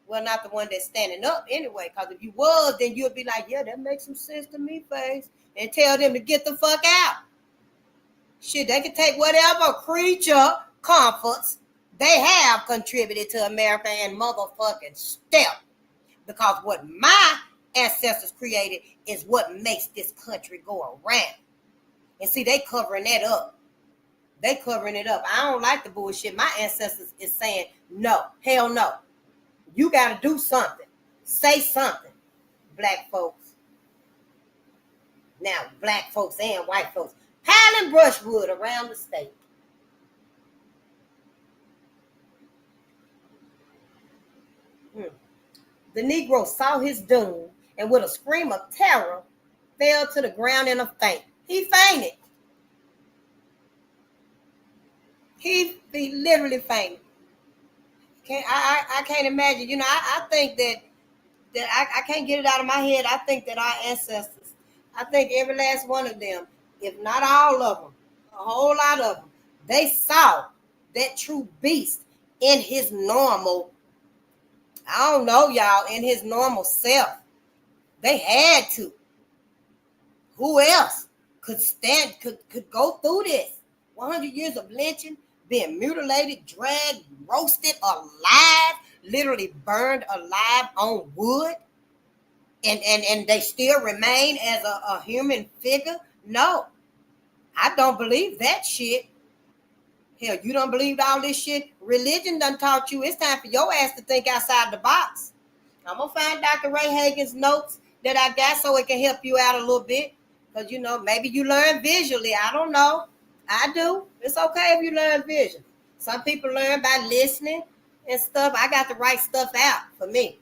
Well, not the one that's standing up anyway, because if you was, then you'd be like, yeah, that makes some sense to me, face, and tell them to get the fuck out. Shit, they can take whatever creature comforts they have contributed to America and motherfucking step. Because what my ancestors created is what makes this country go around. And see, they covering that up. They covering it up. I don't like the bullshit. My ancestors is saying, no, hell no. You got to do something. Say something, black folks. Now, black folks and white folks piling brushwood around the state. The Negro saw his doom and with a scream of terror fell to the ground in a faint. He fainted. He literally fainted. I can't imagine. You know, I think that I can't get it out of my head. I think that our ancestors, I think every last one of them, if not all of them, a whole lot of them, they saw that true beast in his normal, I don't know, y'all, in his normal self. They had to. Who else could go through this? 100 years of lynching, being mutilated, dragged, roasted alive, literally burned alive on wood, and they still remain as a human figure? No, I don't believe that shit. Hell, you don't believe all this shit? Religion done taught you it's time for your ass to think outside the box. I'm going to find Dr. Ray Hagen's notes that I got so it can help you out a little bit. Because, you know, maybe you learn visually. I don't know. I do. It's okay if you learn visually. Some people learn by listening and stuff. I got to write stuff out for me.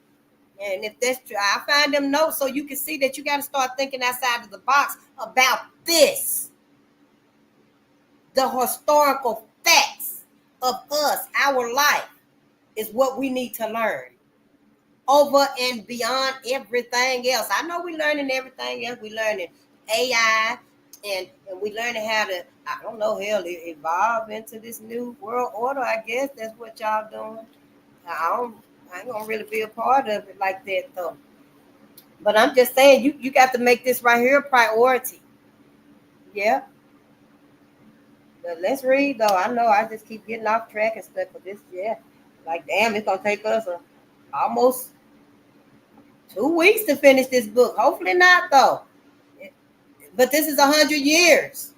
And if that's true, I'll find them notes so you can see that you got to start thinking outside of the box about this. The historical facts of us, our life, is what we need to learn. Over and beyond everything else. I know we're learning everything else. We're learning AI and we're learning how to, I don't know, hell, evolve into this new world order. I guess that's what y'all doing. I ain't gonna really be a part of it like that though. But I'm just saying, you got to make this right here a priority. Yeah. But let's read though. I know I just keep getting off track and stuff for this. Yeah. Like, damn, it's gonna take us almost 2 weeks to finish this book. Hopefully not though. But this is 100 years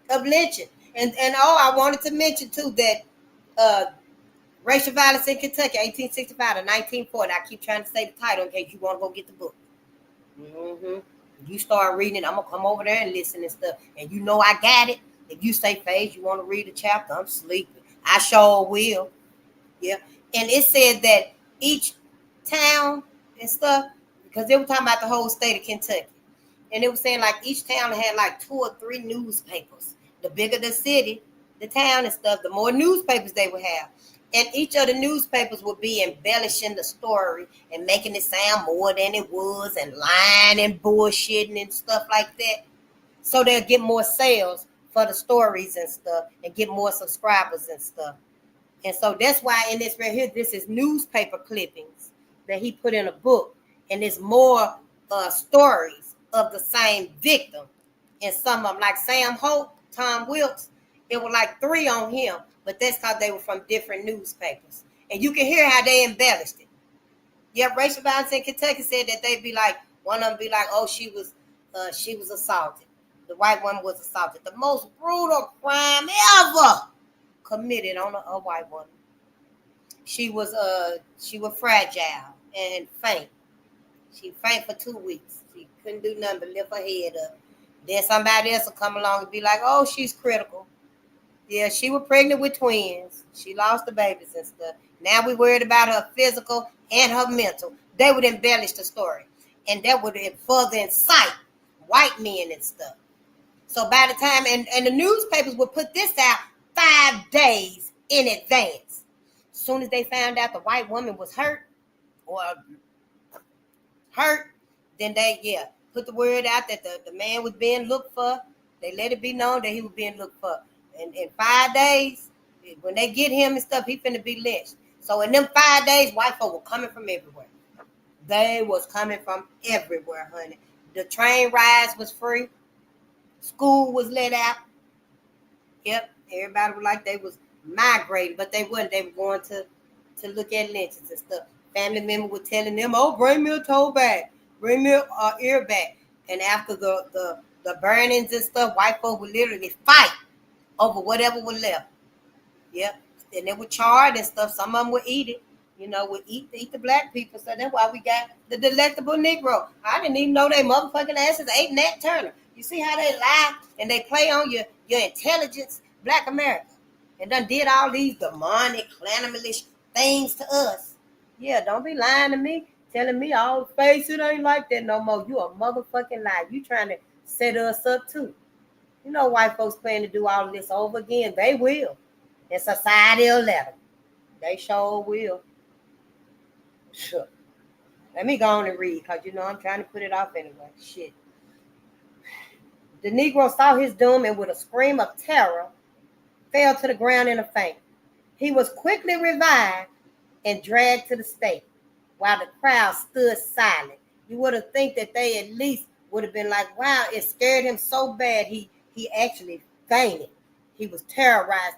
of lynching. And I wanted to mention too that racial violence in Kentucky, 1865 to 1940. I keep trying to say the title in case you want to go get the book. Mm-hmm. You start reading it, I'm gonna come over there and listen and stuff. And you know I got it. If you say, Faith, you want to read a chapter, I'm sleeping. I sure will. Yeah. And it said that each town and stuff, because they were talking about the whole state of Kentucky. And it was saying like each town had like 2 or 3 newspapers. The bigger the city, the town and stuff, the more newspapers they would have. And each of the newspapers would be embellishing the story and making it sound more than it was and lying and bullshitting and stuff like that. So they'll get more sales for the stories and stuff and get more subscribers and stuff. And so that's why in this right here, this is newspaper clippings that he put in a book. And it's more stories of the same victim. And some of them, like Sam Hope, Tom Wilkes, it was like 3 on him. But that's because they were from different newspapers. And you can hear how they embellished it. Yeah, racial violence in Kentucky said that they'd be like, one of them be like, oh, she was assaulted. The white woman was assaulted. The most brutal crime ever committed on a white woman. She was fragile and faint. She faint for 2 weeks. She couldn't do nothing but lift her head up. Then somebody else will come along and be like, oh, she's critical. Yeah, she was pregnant with twins. She lost the babies and stuff. Now we worried about her physical and her mental. They would embellish the story. And that would further incite white men and stuff. So by the time, and the newspapers would put this out 5 days in advance. As soon as they found out the white woman was hurt, then they, put the word out that the man was being looked for. They let it be known that he was being looked for. And in 5 days, when they get him and stuff, he finna be lynched. So in them 5 days, white folk were coming from everywhere. They was coming from everywhere, honey. The train rides was free. School was let out. Yep, everybody was like they was migrating, but they wasn't. They were going to look at lynchings and stuff. Family member was telling them, oh, bring me a toe bag. Bring me a ear back. And after the the burnings and stuff, white folk would literally fight over whatever was left. Yep. And they were charred and stuff. Some of them would eat it. Would eat the black people. So that's why we got the delectable Negro. I didn't even know they motherfucking asses ate Nat Turner. You see how they lie and they play on your intelligence, Black America, and done did all these demonic, clanimalish things to us. Yeah, don't be lying to me, telling me all face it ain't like that no more. You a motherfucking lie. You trying to set us up too. White folks plan to do all of this over again. They will. And society will let them. They sure will. Sure. Let me go on and read, because I'm trying to put it off anyway. Shit. The Negro saw his doom and with a scream of terror fell to the ground in a faint. He was quickly revived and dragged to the stake while the crowd stood silent. You would have think that they at least would have been like, wow, it scared him so bad he actually fainted. He was terrorized.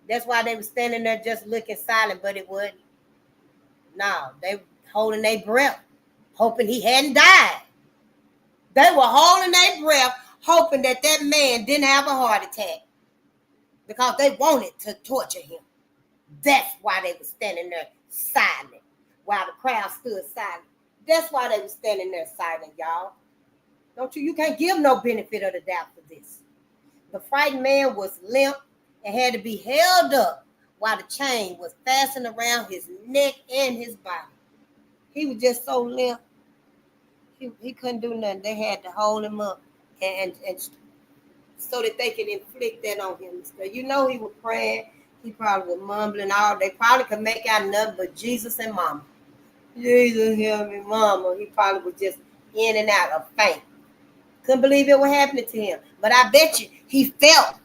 That's why they were standing there just looking silent, but it wasn't. No, they were holding their breath, hoping he hadn't died. They were holding their breath, hoping that man didn't have a heart attack, because they wanted to torture him. That's why they were standing there silent while the crowd stood silent. That's why they were standing there silent, y'all. You can't give no benefit of the doubt for this. The frightened man was limp and had to be held up while the chain was fastened around his neck and his body. He was just so limp. He couldn't do nothing. They had to hold him up and so that they could inflict that on him. So he was praying. He probably was mumbling all. They probably could make out nothing but Jesus and Mama. Jesus, help me, Mama. He probably was just in and out of faint. Couldn't believe it was happening to him. But I bet you he felt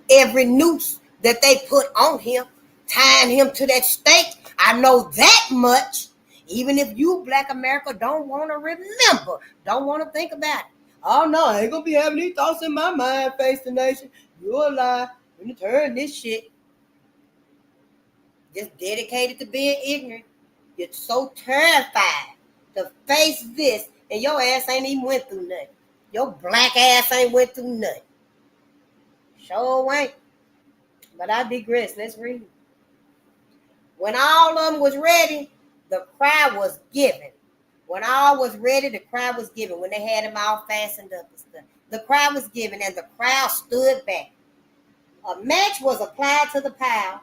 every noose that they put on him, tying him to that stake. I know that much. Even if you, Black America, don't want to remember, don't want to think about it. Oh, no, I ain't going to be having these thoughts in my mind, Face the Nation. You're a lie. Let me turn this shit. Just dedicated to being ignorant. You're so terrified to face this, and your ass ain't even went through nothing. Your black ass ain't went through nothing. Sure ain't. But I digress. Let's read. When all of them was ready, the cry was given. When all was ready, the cry was given. When they had him all fastened up and stuff, the cry was given, and the crowd stood back. A match was applied to the pile,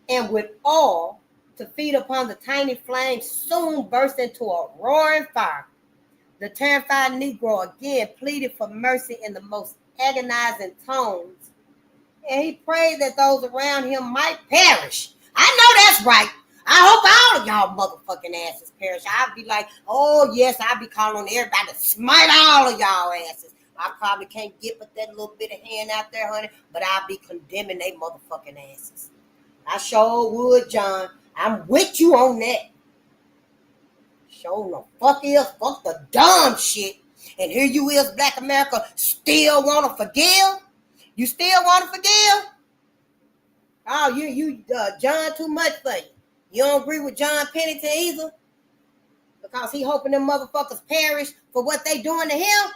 and with oil to feed upon the tiny flames, soon burst into a roaring fire. The terrified Negro again pleaded for mercy in the most agonizing tones, and he prayed that those around him might perish. I know that's right. I hope all of y'all motherfucking asses perish. I'd be like, oh yes, I'd be calling on everybody to smite all of y'all asses. I probably can't get but that little bit of hand out there, honey, but I'll be condemning they motherfucking asses. I sure would, John. I'm with you on that. Sure the fuck is, fuck the dumb shit. And here you is, Black America, still want to forgive? You still want to forgive? Oh, you John too much for you. You don't agree with John Pennington either? Because he hoping them motherfuckers perish for what they doing to him?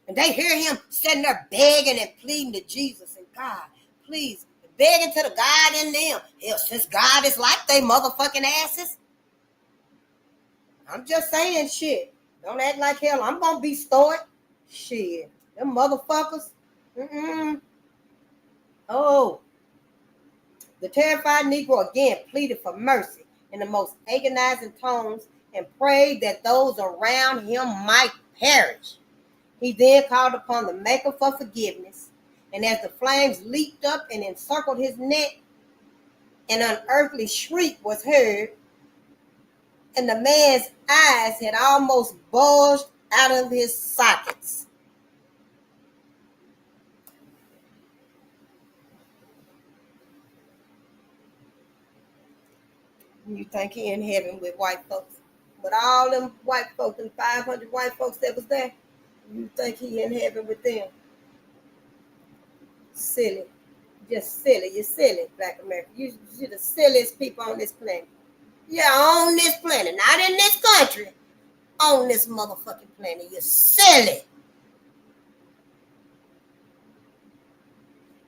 And they hear him sitting there begging and pleading to Jesus and God, please, begging to the God in them. Hell, since God is like they motherfucking asses. I'm just saying shit. Don't act like hell. I'm going to be stoic. Shit. Them motherfuckers. Oh. The terrified Negro again pleaded for mercy in the most agonizing tones and prayed that those around him might perish. He then called upon the Maker for forgiveness, and as the flames leaped up and encircled his neck, an unearthly shriek was heard, and the man's eyes had almost bulged out of his sockets. You think he in heaven with white folks? With all them white folks, them 500 white folks that was there, you think he in heaven with them? Silly. Just silly. You're silly, Black America. You're the silliest people on this planet. Yeah, on this planet. Not in this country. On this motherfucking planet. You're silly.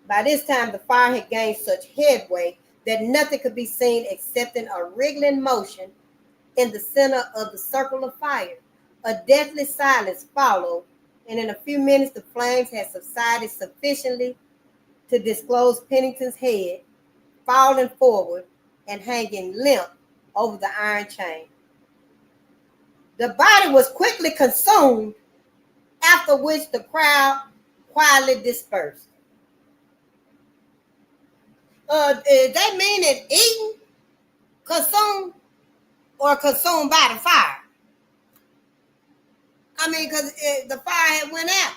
By this time, the fire had gained such headway that nothing could be seen except a wriggling motion in the center of the circle of fire. A deathly silence followed, and in a few minutes the flames had subsided sufficiently to disclose Pennington's head, falling forward and hanging limp over the iron chain. The body was quickly consumed, after which the crowd quietly dispersed. Does that mean it eaten, consumed, or consumed by the fire? I mean, because the fire had went out.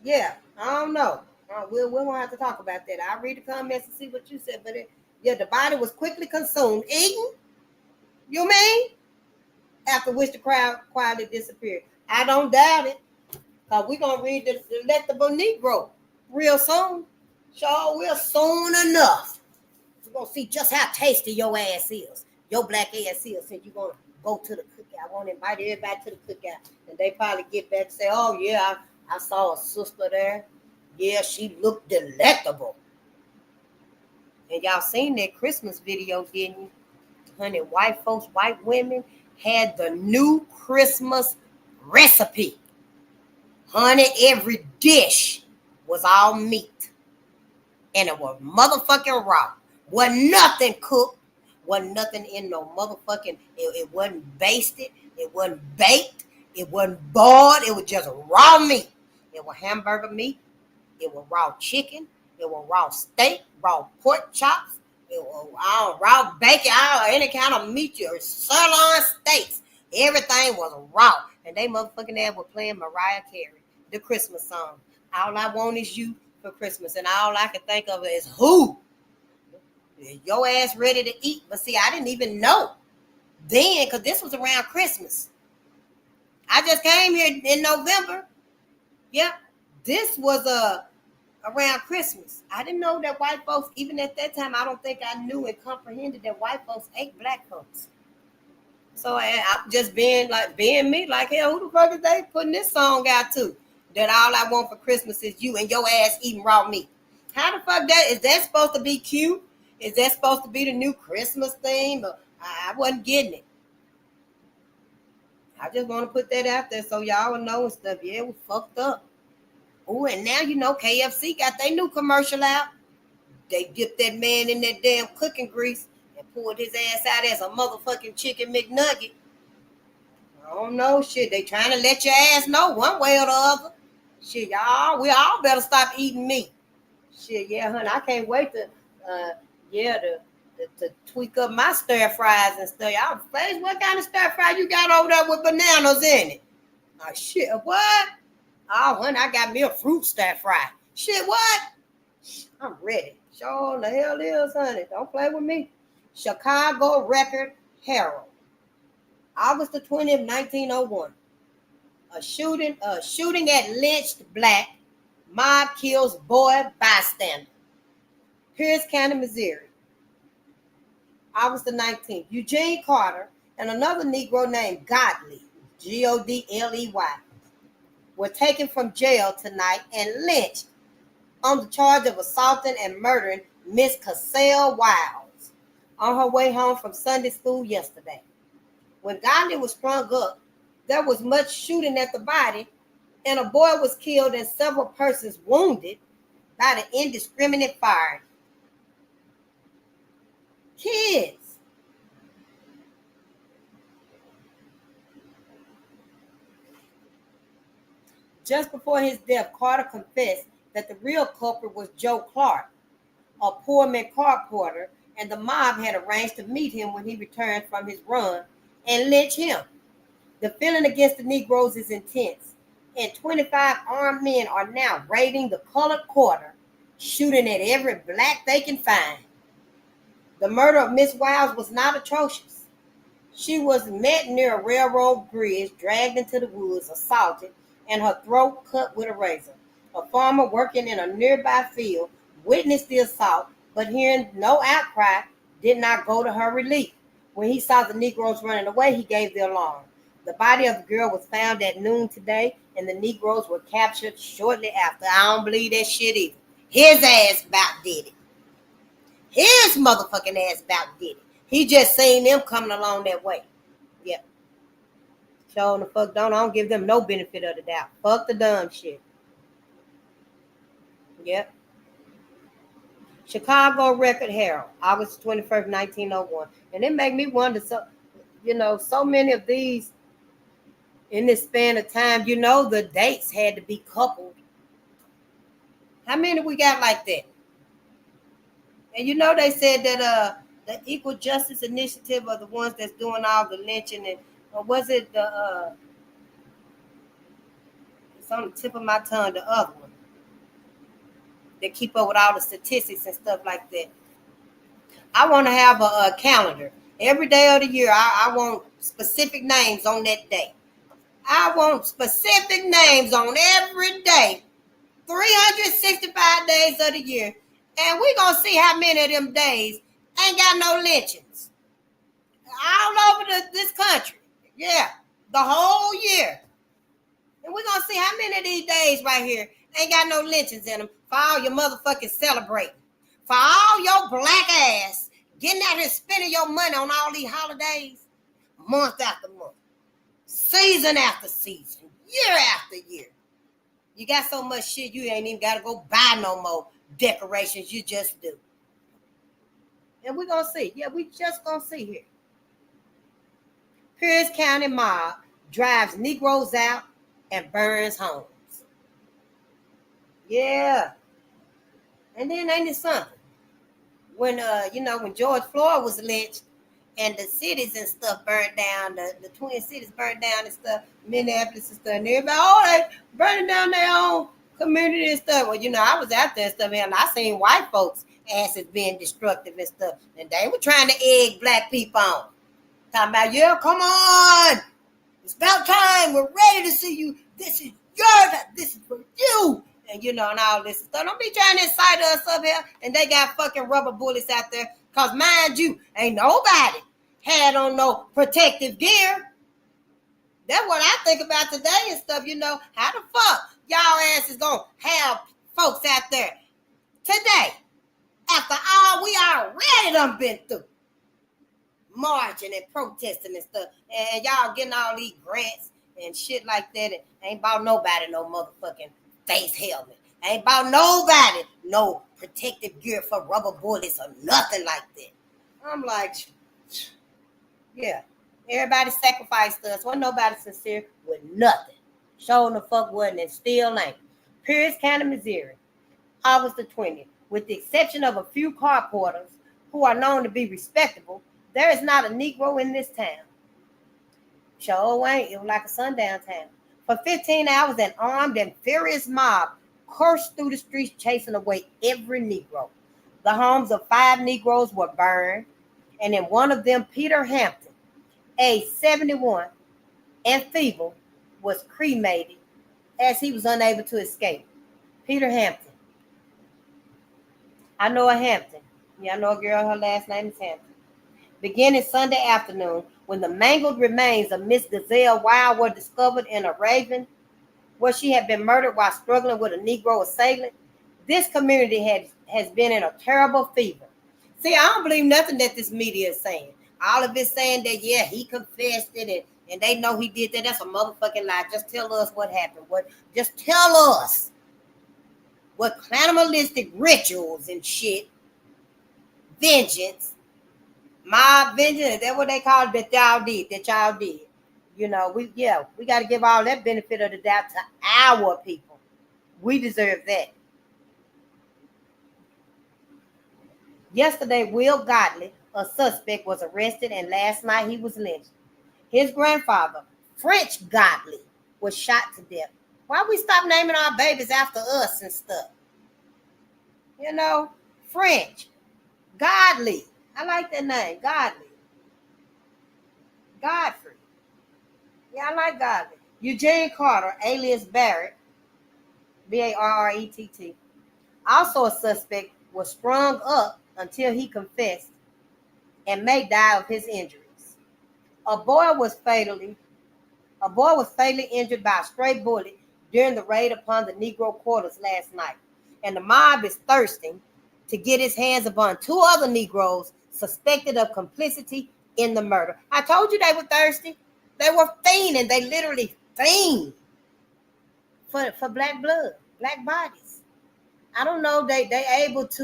Yeah, I don't know. We're going to have to talk about that. I'll read the comments and see what you said. But the body was quickly consumed. Eaten? You mean? After which the crowd quietly disappeared. I don't doubt it. Because we're going to read the Delectable Negro real soon. Sure, we'll soon enough. We're going to see just how tasty your ass is. Your black ass is. And you're going to go to the cookout. I want to invite everybody to the cookout. And they probably get back and say, oh, yeah, I saw a sister there. Yeah, she looked delectable. And y'all seen that Christmas video, didn't you? Honey, white folks, white women had the new Christmas recipe. Honey, every dish was all meat. And it was motherfucking raw. Wasn't nothing cooked. Wasn't nothing in no motherfucking, it wasn't basted. It wasn't baked. It wasn't boiled. It was just raw meat. It was hamburger meat. It was raw chicken. It was raw steak, raw pork chops. It was raw bacon, any kind of meat, your sirloin steaks. Everything was raw. And they motherfucking ass were playing Mariah Carey, the Christmas song. All I want is you for Christmas. And all I can think of is who? Your ass ready to eat. But see, I didn't even know then, because this was around Christmas. I just came here in November. Yep. This was around Christmas. I didn't know that white folks, even at that time, I don't think I knew and comprehended that white folks ate black folks. So I'm just being me, like, hell, who the fuck is they putting this song out to? That all I want for Christmas is you and your ass eating raw meat. How the fuck is that supposed to be cute? Is that supposed to be the new Christmas theme? I wasn't getting it. I just want to put that out there so y'all will know and stuff. Yeah, it was fucked up. Oh, and now you know KFC got their new commercial out. They dipped that man in that damn cooking grease and pulled his ass out as a motherfucking chicken McNugget. I don't know, shit. They trying to let your ass know one way or the other. Shit, y'all, we all better stop eating meat. Shit, yeah, honey, I can't wait to tweak up my stir fries and stuff. Y'all, what kind of stir fry you got over there with bananas in it? Oh, shit, what? Oh, honey, I got me a fruit stir fry. Shit, what? I'm ready. Sure the hell is, honey. Don't play with me. Chicago Record Herald. August the 20th, 1901. A shooting at lynched black. Mob kills boy bystander. Pierce County, Missouri. August the 19th. Eugene Carter and another Negro named Godley, Godley, were taken from jail tonight and lynched on the charge of assaulting and murdering Miss Cassell Wiles on her way home from Sunday school yesterday. When Godley was sprung up, there was much shooting at the body, and a boy was killed and several persons wounded by the indiscriminate firing. Kids. Just before his death, Carter confessed that the real culprit was Joe Clark, a Pullman car porter, and the mob had arranged to meet him when he returned from his run and lynch him. The feeling against the Negroes is intense, and 25 armed men are now raiding the colored quarter, shooting at every black they can find. The murder of Miss Wiles was not atrocious. She was met near a railroad bridge, dragged into the woods, assaulted, and her throat cut with a razor. A farmer working in a nearby field witnessed the assault, but hearing no outcry, did not go to her relief. When he saw the Negroes running away, he gave the alarm. The body of the girl was found at noon today, and the Negroes were captured shortly after. I don't believe that shit either. His ass about did it. His motherfucking ass about did it. He just seen them coming along that way. Yep. Showing the fuck don't. I don't give them no benefit of the doubt. Fuck the dumb shit. Yep. Chicago Record Herald, August 21st, 1901. And it made me wonder, so many of these in this span of time, the dates had to be coupled. How many we got like that? And they said that the Equal Justice Initiative are the ones that's doing all the lynching, and or was it it's on the tip of my tongue, the other one. They keep up with all the statistics and stuff like that. I want to have a calendar. Every day of the year, I want specific names on that day. I want specific names on every day. 365 days of the year. And we're going to see how many of them days ain't got no lynchings. All over this country. Yeah. The whole year. And we're going to see how many of these days right here ain't got no lynchings in them for all your motherfucking celebrating. For all your black ass getting out here spending your money on all these holidays. Month after month. Season after season. Year after year. You got so much shit you ain't even got to go buy no more decorations. You just do. And we're going to see. Yeah, we just going to see here. Pierce County mob drives Negroes out and burns homes. Yeah. And then ain't it something? When, when George Floyd was lynched and the cities and stuff burned down, the Twin Cities burned down and stuff, Minneapolis and stuff, and everybody, they burning down their own community and stuff. Well, I was out there and stuff, and I seen white folks' asses being destructive and stuff, and they were trying to egg black people on. Talking about, yeah, come on. It's about time. We're ready to see you. This is this is for you. And, and all this stuff. Don't be trying to incite us up here. And they got fucking rubber bullets out there. Because, mind you, ain't nobody had on no protective gear. That's what I think about today and stuff, How the fuck y'all asses gonna have folks out there today after all we already done been through? Marching and protesting and stuff. And y'all getting all these grants and shit like that. And ain't bought nobody no motherfucking face helmet. Ain't bought nobody no protective gear for rubber bullets or nothing like that. I'm like, yeah. Everybody sacrificed us. Wasn't nobody sincere with nothing. Showing the fuck wasn't and still ain't. Pierce County, Missouri, August the 20th. With the exception of a few car porters who are known to be respectable, there is not a Negro in this town. Sure ain't. It was like a sundown town. For 15 hours, an armed and furious mob coursed through the streets, chasing away every Negro. The homes of 5 Negroes were burned, and in one of them, Peter Hampton, age 71 and feeble, was cremated as he was unable to escape. Peter Hampton. I know a Hampton. Yeah, I know a girl, her last name is Hampton. Beginning Sunday afternoon, when the mangled remains of Miss Gazelle Wild were discovered in a Raven, where she had been murdered while struggling with a Negro assailant, this community has been in a terrible fever. See, I don't believe nothing that this media is saying. All of it saying that, yeah, he confessed it and they know he did that. That's a motherfucking lie. Just tell us what happened. Just tell us what cannibalistic rituals and shit, vengeance, mob vengeance, that's what they call it, that y'all did. We got to give all that benefit of the doubt to our people. We deserve that. Yesterday, Will Godley, a suspect, was arrested, and last night he was lynched. His grandfather, French Godley, was shot to death. Why we stop naming our babies after us and stuff? French, Godley. I like that name, Godley. Godfrey. Yeah, I like Godley. Eugene Carter, alias Barrett, Barrett, also a suspect, was strung up until he confessed and may die of his injuries. A boy was fatally A boy was fatally injured by a stray bullet during the raid upon the Negro quarters last night, and the mob is thirsting to get his hands upon 2 other Negroes suspected of complicity in the murder. I told you they were thirsty. They were fiending. They literally fiend for black blood, black bodies. I don't know. They able to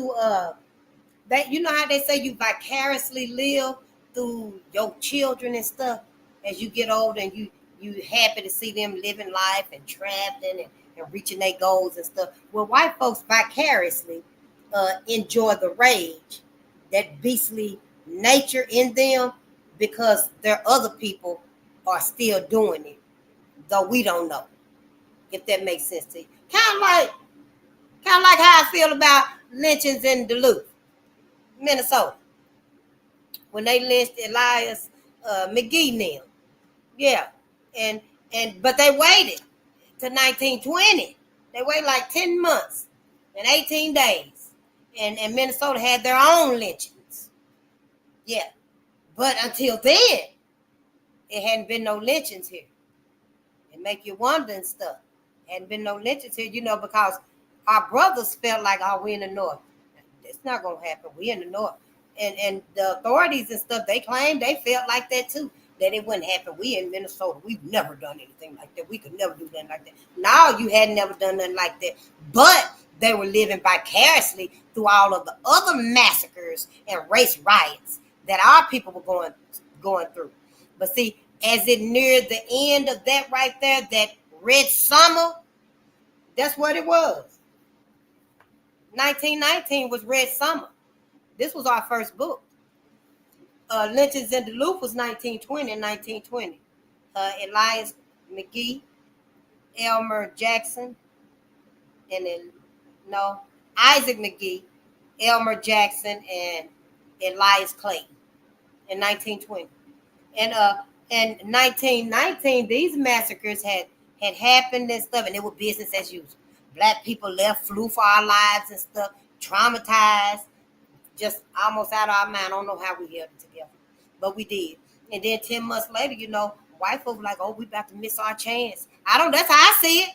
you know how they say you vicariously live through your children and stuff as you get older, and you happy to see them living life and traveling and reaching their goals and stuff. Well, white folks vicariously enjoy the rage, that beastly nature in them, because their other people are still doing it, though we don't know. If that makes sense to you. Kind of like how I feel about lynchings in Duluth, Minnesota, when they lynched Elias McGee now. Yeah. And but they waited to 1920. They waited like 10 months and 18 days. And Minnesota had their own lynchings. Yeah. But until then, it hadn't been no lynchings here. It make you wonder and stuff. Hadn't been no lynchings here, because our brothers felt like, oh, we in the North. It's not going to happen. We in the North. And the authorities and stuff, they claimed they felt like that too, that it wouldn't happen. We in Minnesota, we've never done anything like that. We could never do nothing like that. No, you had never done nothing like that. But they were living vicariously through all of the other massacres and race riots that our people were going through. But see, as it neared the end of that right there, that Red Summer, that's what it was. 1919 was Red Summer. This was our first book. Lynchings in Duluth was 1920 and 1920. Elias McGee, Elmer Jackson, Isaac McGee, Elmer Jackson, and Elias Clayton in 1920. And 1919, these massacres had happened and stuff, and it was business as usual. Black people flew for our lives and stuff, traumatized, just almost out of our mind. I don't know how we held it together, but we did. And then 10 months later, white folks were like, oh, we about to miss our chance. That's how I see it.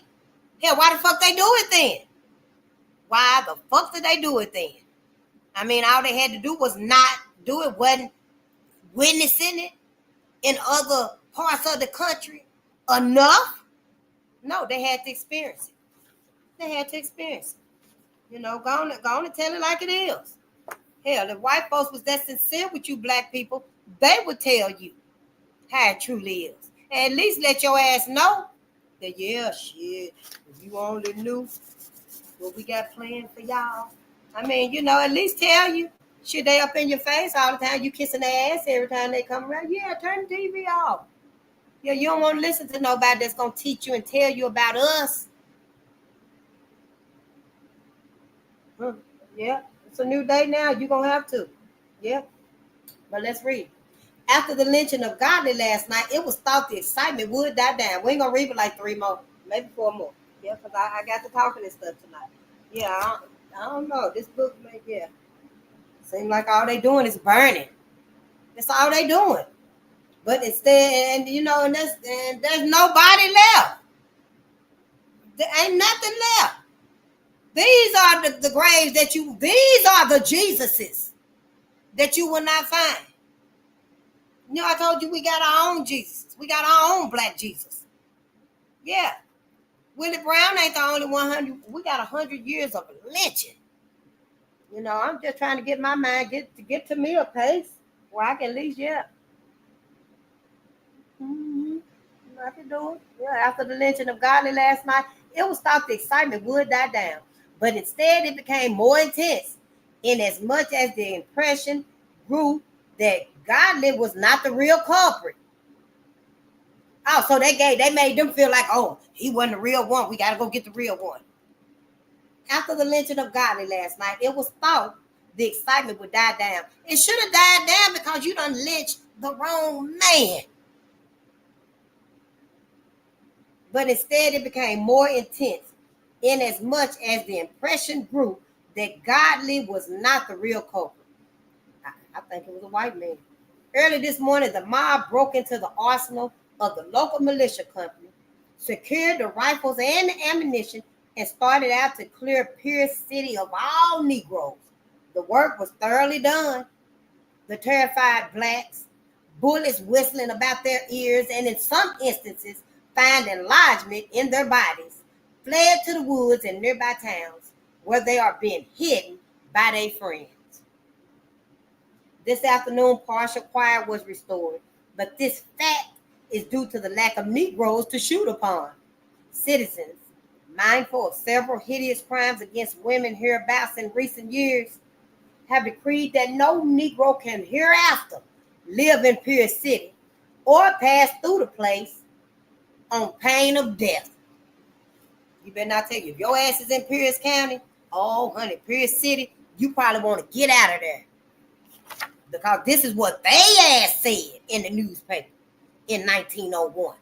Hell, why the fuck they do it then? Why the fuck did they do it then? I mean, all they had to do was not do it, wasn't witnessing it in other parts of the country enough. No, they had to experience it. They had to experience it. Go on and tell it like it is. Hell, if white folks was that sincere with you black people, they would tell you how it truly is. And at least let your ass know that, yeah, shit, if you only knew what we got planned for y'all. I mean, at least tell you. Shit, they up in your face all the time. You kissing their ass every time they come around. Yeah, turn the TV off. Yeah, you don't want to listen to nobody that's going to teach you and tell you about us. Yeah, it's a new day now. You're going to have to. Yeah. But let's read. After the lynching of Godly last night, it was thought the excitement would die down. We ain't going to read it like 3 more, maybe 4 more. Yeah, because I got to talking and stuff tonight. Yeah, I don't know. This book, yeah. Seems like all they doing is burning. That's all they doing. But instead, and there's nobody left. There ain't nothing left. These are the graves these are the Jesuses that you will not find. I told you we got our own Jesus. We got our own black Jesus. Yeah. Willie Brown ain't the only 100. We got 100 years of lynching. I'm just trying to get my mind, get to me a pace where I can at least, yeah. I can do it. Yeah, after the lynching of Godly last night, it was thought the excitement would die down. But instead, it became more intense, in as much as the impression grew that Godly was not the real culprit. Oh, so they made them feel like, oh, he wasn't the real one. We got to go get the real one. After the lynching of Godly last night, it was thought the excitement would die down. It should have died down because you done lynched the wrong man. But instead, it became more intense, in as much as the impression grew that Godly was not the real culprit. I think it was a white man. Early this morning, the mob broke into the arsenal of the local militia company, secured the rifles and the ammunition, and started out to clear Pierce City of all Negroes. The work was thoroughly done. The terrified blacks, bullets whistling about their ears, and in some instances, finding lodgment in their bodies, fled to the woods and nearby towns where they are being hidden by their friends. This afternoon, partial quiet was restored, but this fact is due to the lack of Negroes to shoot upon. Citizens, mindful of several hideous crimes against women hereabouts in recent years, have decreed that no Negro can hereafter live in Pierce City or pass through the place on pain of death. You better not take you. If your ass is in Pierce County, oh honey, Pierce City, you probably want to get out of there. Because this is what they ass said in the newspaper in 1901.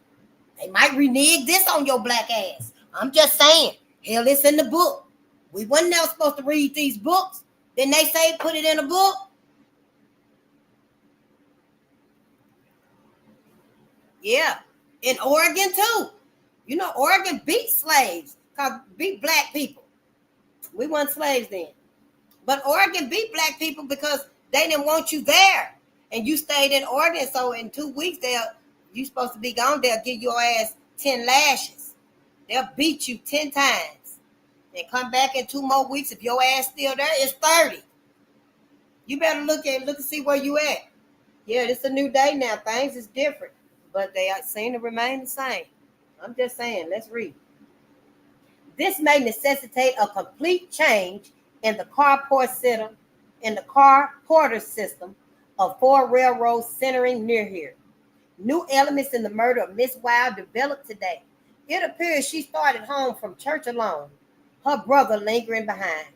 They might renege this on your black ass. I'm just saying. Hell, it's in the book. We wasn't never supposed to read these books. Then they say put it in a book. Yeah. In Oregon too. You know, Oregon beat slaves. Beat black people. We weren't slaves then. But Oregon beat black people because they didn't want you there. And you stayed in Oregon. So in 2 weeks, you supposed to be gone. They'll give your ass 10 lashes. They'll beat you 10 times. And come back in 2 more weeks. If your ass still there, it's 30. You better look and see where you at. Yeah, it's a new day now. Things is different. But they seem to remain the same. I'm just saying, let's read. This may necessitate a complete change in the carport system of 4 railroads centering near here. New elements in the murder of Miss Wild developed today. It appears she started home from church alone, her brother lingering behind.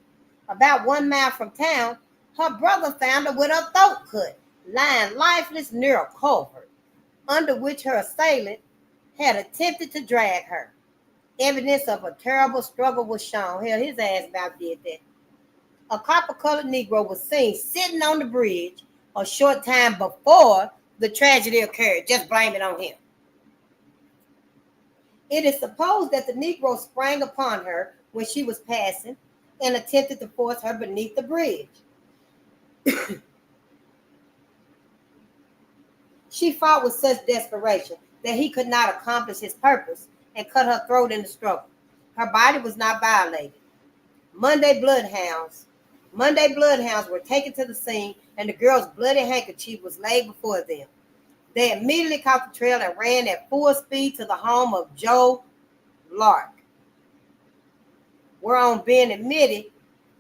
About 1 mile from town, her brother found her with her throat cut, lying lifeless near a culvert, under which her assailant had attempted to drag her. Evidence of a terrible struggle was shown. Hell, his ass about did that. A copper-colored Negro was seen sitting on the bridge a short time before the tragedy occurred. Just blame it on him. It is supposed that the Negro sprang upon her when she was passing and attempted to force her beneath the bridge. She fought with such desperation that he could not accomplish his purpose and cut her throat in the struggle. Her body was not violated. Monday bloodhounds were taken to the scene, and the girl's bloody handkerchief was laid before them. They immediately caught the trail and ran at full speed to the home of Joe Lark, whereon being admitted,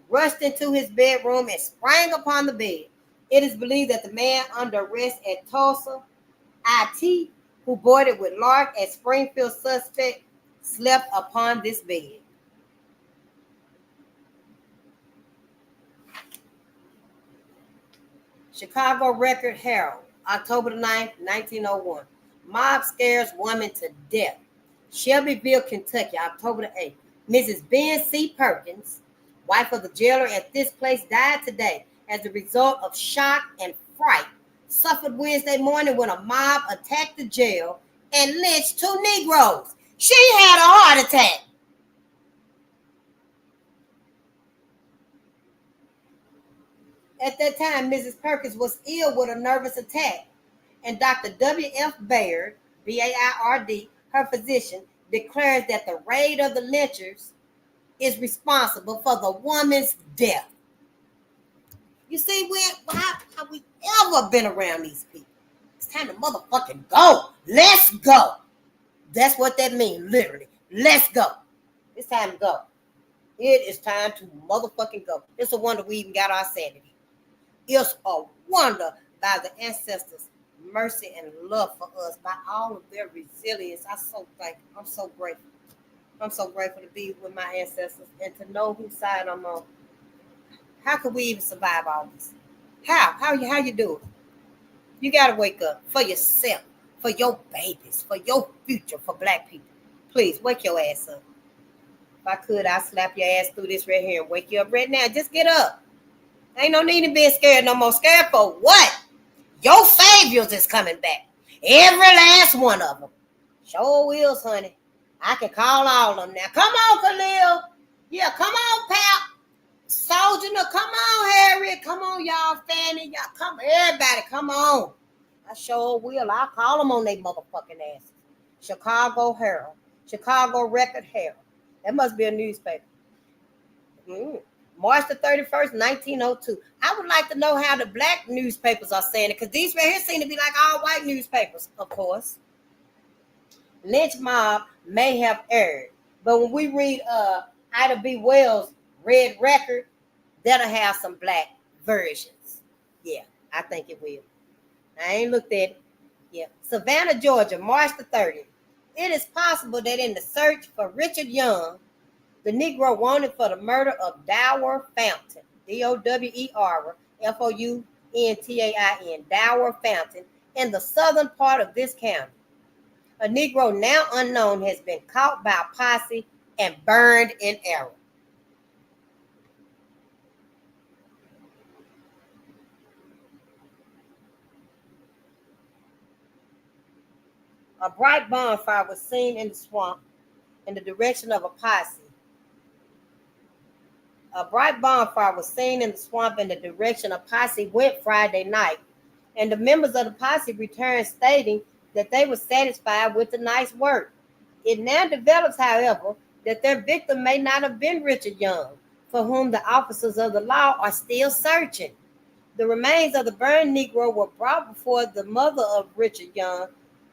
rushed into his bedroom and sprang upon the bed. It is believed that the man under arrest at Tulsa, IT, who boarded with Lark as Springfield suspect, slept upon this bed. Chicago Record Herald, October 9th, 1901. Mob scares woman to death. Shelbyville, Kentucky, October the 8th. Mrs. Ben C. Perkins, wife of the jailer at this place, died today as a result of shock and fright suffered Wednesday morning when a mob attacked the jail and lynched 2 Negroes. She had a heart attack. At that time, Mrs. Perkins was ill with a nervous attack, and Dr. W.F. Baird, B-A-I-R-D, her physician, declares that the raid of the lynchers is responsible for the woman's death. You see, have we ever been around these people? It's time to motherfucking go. Let's go. That's what that means, literally. Let's go. It's time to go. It is time to motherfucking go. It's a wonder we even got our sanity. It's a wonder by the ancestors' mercy and love for us, by all of their resilience. I'm so grateful. I'm so grateful to be with my ancestors and to know whose side I'm on. How could we even survive all this? How you do it? You gotta wake up for yourself, for your babies, for your future, for black people. Please wake your ass up. If I could, I'd slap your ass through this right here and wake you up right now. Just get up. Ain't no need to be scared no more. Scared for what? Your saviors is coming back. Every last one of them. Sure wills, honey. I can call all of them now. Come on, Khalil. Yeah, come on, Pap. Soldier, come on, Harriet. Come on, y'all, Fanny. Y'all, come, everybody, come on. I sure will. I'll call them on their motherfucking asses. Chicago Herald. Chicago Record Herald. That must be a newspaper. March the 31st, 1902. I would like to know how the black newspapers are saying it, because these right here seem to be like all white newspapers, of course. Lynch mob may have erred. But when we read Ida B. Wells' Red Record, that'll have some black versions. Yeah, I think it will. I ain't looked at it. Yeah. Savannah, Georgia, March the 30th. It is possible that in the search for Richard Young, the Negro wanted for the murder of Dower Fountain, Dower Fountain, Dower Fountain, in the southern part of this county. A Negro now unknown has been caught by a posse and burned in error. A bright bonfire was seen in the swamp in the direction of a posse. A bright bonfire was seen in the swamp in the direction a posse went Friday night, and the members of the posse returned stating that they were satisfied with the night's work. It now develops, however, that their victim may not have been Richard Young, for whom the officers of the law are still searching. The remains of the burned Negro were brought before the mother of Richard Young,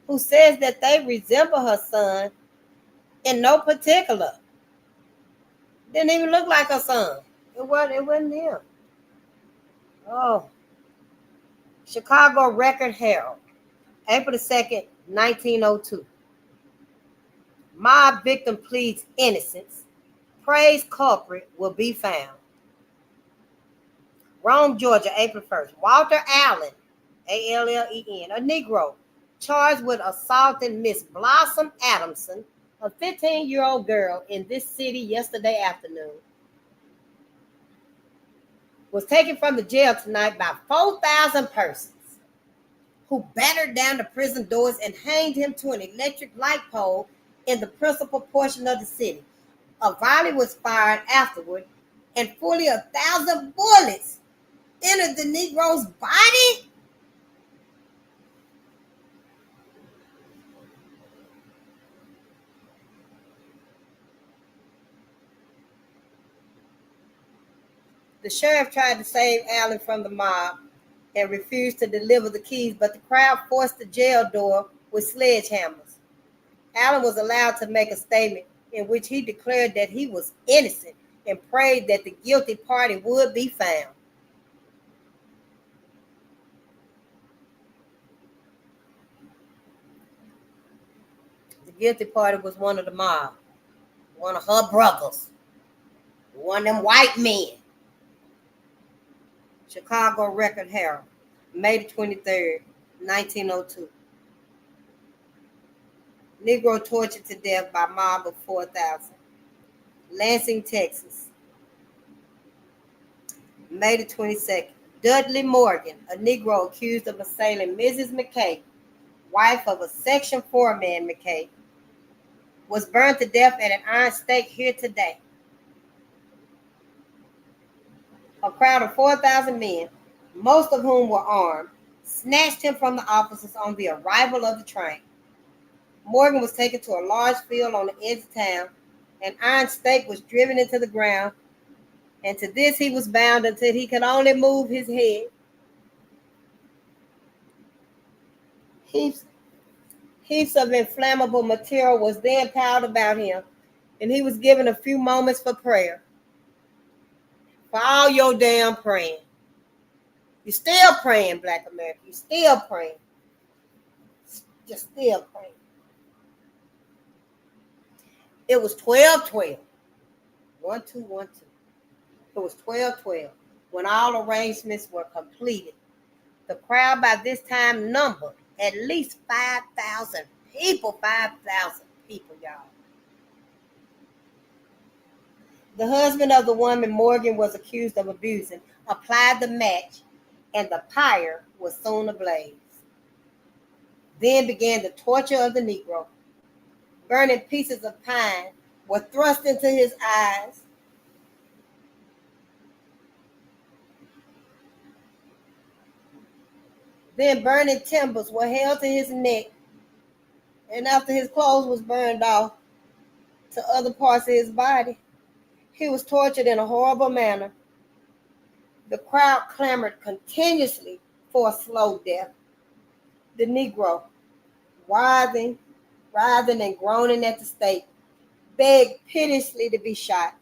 who says that they resemble her son in no particular. Didn't even look like her son. It wasn't him. Oh. Chicago Record Herald, April 2nd, 1902. Mob victim pleads innocence. Praise culprit will be found. Rome, Georgia, April 1st. Walter Allen, Allen, a Negro, charged with assaulting Miss Blossom Adamson, a 15-year-old girl in this city yesterday afternoon, was taken from the jail tonight by 4,000 persons who battered down the prison doors and hanged him to an electric light pole in the principal portion of the city. A volley was fired afterward, and fully 1,000 bullets entered the Negro's body. The sheriff tried to save Allen from the mob and refused to deliver the keys, but the crowd forced the jail door with sledgehammers. Allen was allowed to make a statement in which he declared that he was innocent and prayed that the guilty party would be found. The guilty party was one of the mob, one of her brothers, one of them white men. Chicago Record Herald, May the 23rd, 1902. Negro tortured to death by mob of 4,000. Lansing, Texas, May the 22nd. Dudley Morgan, a Negro accused of assailing Mrs. McKay, wife of a Section 4 man McKay, was burned to death at an iron stake here today. A crowd of 4,000 men, most of whom were armed, snatched him from the officers on the arrival of the train. Morgan was taken to a large field on the edge of town. An iron stake was driven into the ground, and to this he was bound until he could only move his head. Heaps of inflammable material was then piled about him, and he was given a few moments for prayer. For all your damn praying. You're still praying, Black America. You're still praying. Just still praying. It was 12-12. 1-2-1-2. It was 12-12 when all arrangements were completed. The crowd by this time numbered at least 5,000 people. 5,000 people, y'all. The husband of the woman Morgan was accused of abusing applied the match, and the pyre was soon ablaze. then began the torture of the Negro. Burning pieces of pine were thrust into his eyes. Then burning timbers were held to his neck, and after his clothes was burned off to other parts of his body, he was tortured in a horrible manner. The crowd clamored continuously for a slow death. The Negro, writhing and groaning at the stake, begged piteously to be shot.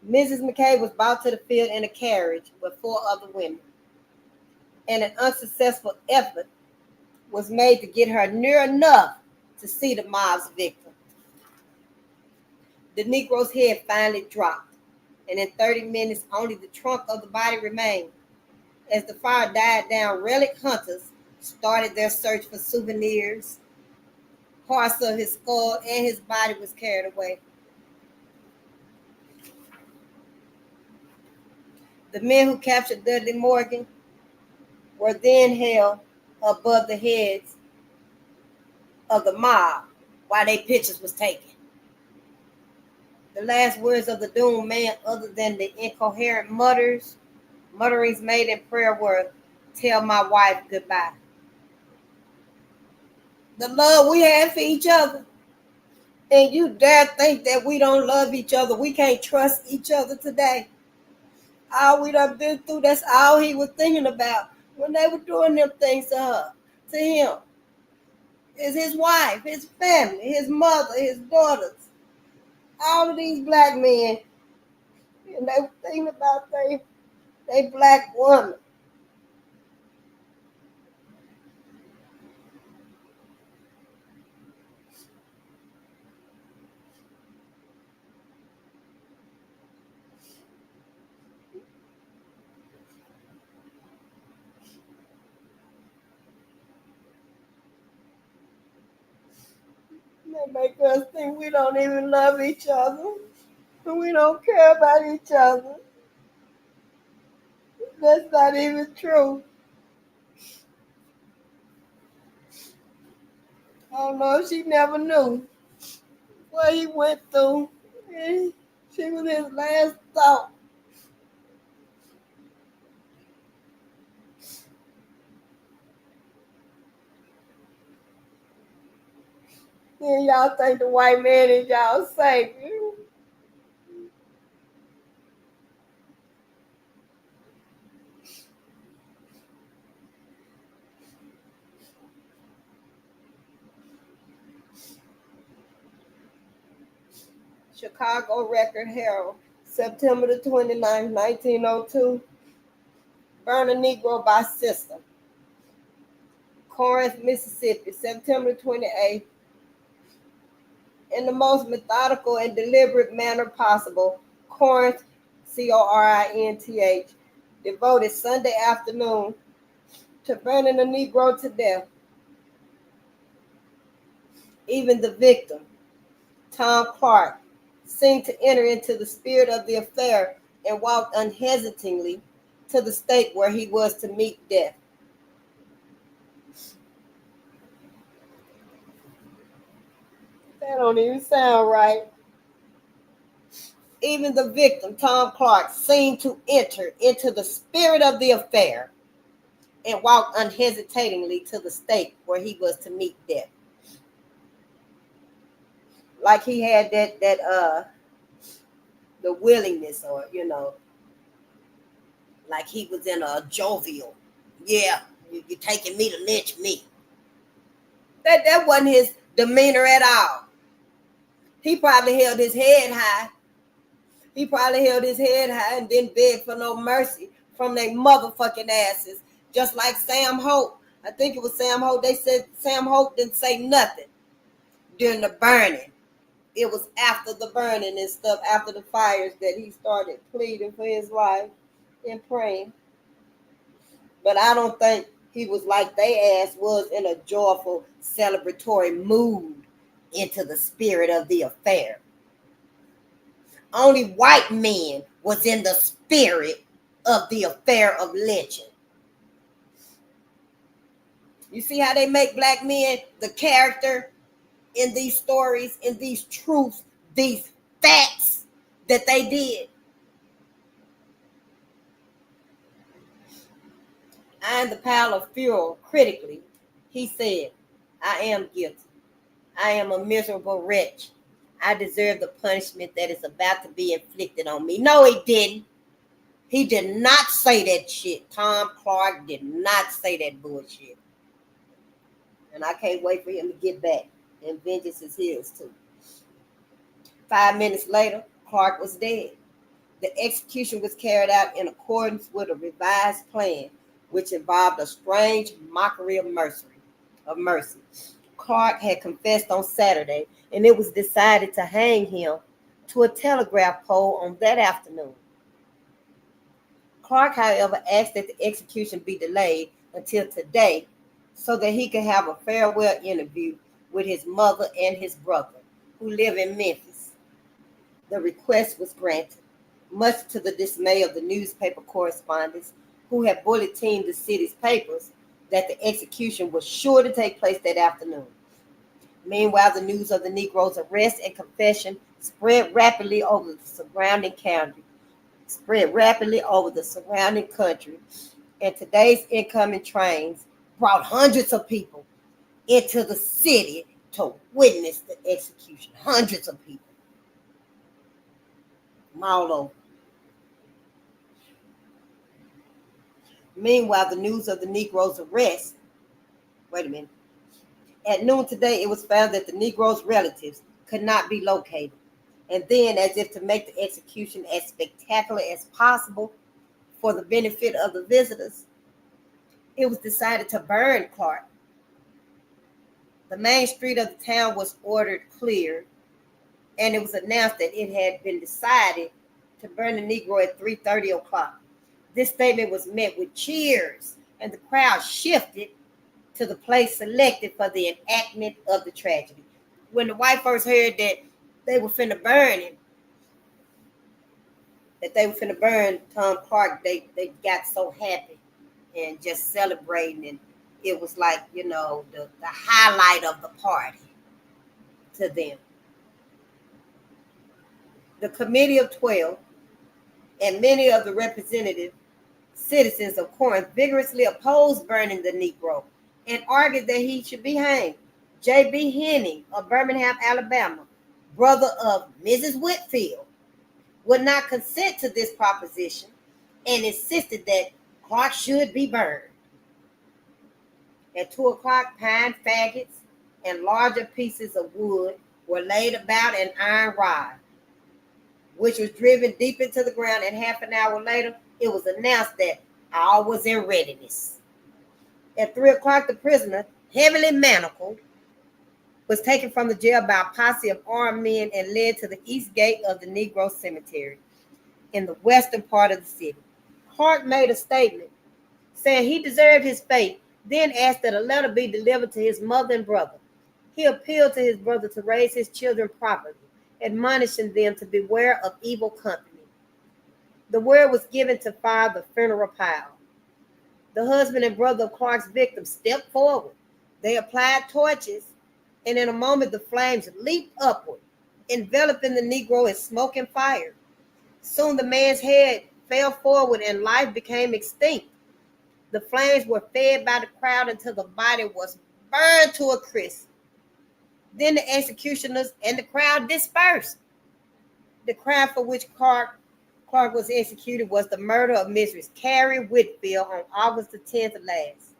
Mrs. McKay was brought to the field in a carriage with 4 other women, and an unsuccessful effort was made to get her near enough to see the mob's victim. The Negro's head finally dropped, and in 30 minutes only the trunk of the body remained. As the fire died down, relic hunters started their search for souvenirs. Parts of his skull and his body was carried away. The men who captured Dudley Morgan were then held above the heads of the mob while their pictures was taken. The last words of the doomed man, other than the incoherent mutterings made in prayer, were, "Tell my wife goodbye." The love we had for each other, and you dare think that we don't love each other, we can't trust each other today. All we done been through, that's all he was thinking about when they were doing them things to her, to him. Is his wife, his family, his mother, his daughters, all of these black men, and they were thinking about they black woman. They make us think we don't even love each other, and we don't care about each other. That's not even true. I don't know if she never knew what he went through. She was his last thought. And y'all think the white man is y'all savior. Chicago Record Herald, September the 29th, 1902. Burn a Negro by Sister. Corinth, Mississippi, September 28th. In the most methodical and deliberate manner possible, Corinth, Corinth, devoted Sunday afternoon to burning a Negro to death. Even the victim, Tom Clark, seemed to enter into the spirit of the affair and walked unhesitatingly to the stake where he was to meet death. That don't even sound right. Even the victim, Tom Clark, seemed to enter into the spirit of the affair and walked unhesitatingly to the stake where he was to meet death. Like he had the willingness, or like he was in a jovial, yeah, you're taking me to lynch me. That wasn't his demeanor at all. He probably held his head high. And didn't beg for no mercy from their motherfucking asses. Just like Sam Hope. I think it was Sam Hope. They said Sam Hope didn't say nothing during the burning. It was after the burning and stuff, after the fires, that he started pleading for his life and praying. But I don't think he was like they ass was, in a joyful, celebratory mood into the spirit of the affair. Only white men was in the spirit of the affair of lynching. You see how they make black men the character in these stories, in these truths, these facts that they did. Eyeing the pile of fuel critically, he said, I am guilty. I am a miserable wretch. I deserve the punishment that is about to be inflicted on me. No, he didn't. He did not say that shit. Tom Clark did not say that bullshit. And I can't wait for him to get back. And vengeance is his too. 5 minutes later, Clark was dead. The execution was carried out in accordance with a revised plan, which involved a strange mockery of mercy. Clark had confessed on Saturday, and it was decided to hang him to a telegraph pole on that afternoon. Clark, however, asked that the execution be delayed until today so that he could have a farewell interview with his mother and his brother, who live in Memphis. The request was granted, much to the dismay of the newspaper correspondents who had bulletined the city's papers that the execution was sure to take place that afternoon. Meanwhile, the news of the Negro's arrest and confession spread rapidly over the surrounding country, and today's incoming trains brought hundreds of people into the city to witness the execution. Hundreds of people. From all over. Meanwhile, the news of the Negro's arrest, at noon today, it was found that the Negro's relatives could not be located. And then, as if to make the execution as spectacular as possible for the benefit of the visitors, it was decided to burn Clark. The main street of the town was ordered cleared, and it was announced that it had been decided to burn the Negro at 3:30 o'clock. This statement was met with cheers, and the crowd shifted to the place selected for the enactment of the tragedy. When the white folks heard that they were finna burn him, Tom Clark, they got so happy and just celebrating, and it was like, the highlight of the party to them. The Committee of 12 and many of the representative citizens of Corinth vigorously opposed burning the Negro and argued that he should be hanged. J.B. Henning of Birmingham, Alabama, brother of Mrs. Whitfield, would not consent to this proposition and insisted that Clark should be burned. At 2 o'clock, pine faggots and larger pieces of wood were laid about an iron rod, which was driven deep into the ground, and half an hour later, it was announced that all was in readiness. At 3 o'clock, the prisoner, heavily manacled, was taken from the jail by a posse of armed men and led to the east gate of the Negro Cemetery in the western part of the city. Clark made a statement saying he deserved his fate, then asked that a letter be delivered to his mother and brother. He appealed to his brother to raise his children properly, admonishing them to beware of evil company. The word was given to fire the funeral pile. The husband and brother of Clark's victim stepped forward. They applied torches, and in a moment the flames leaped upward, enveloping the Negro in smoke and fire. Soon the man's head fell forward and life became extinct. The flames were fed by the crowd until the body was burned to a crisp. Then the executioners and the crowd dispersed. The crime for which Clark was executed was the murder of Mrs. Carrie Whitfield on August the 10th last.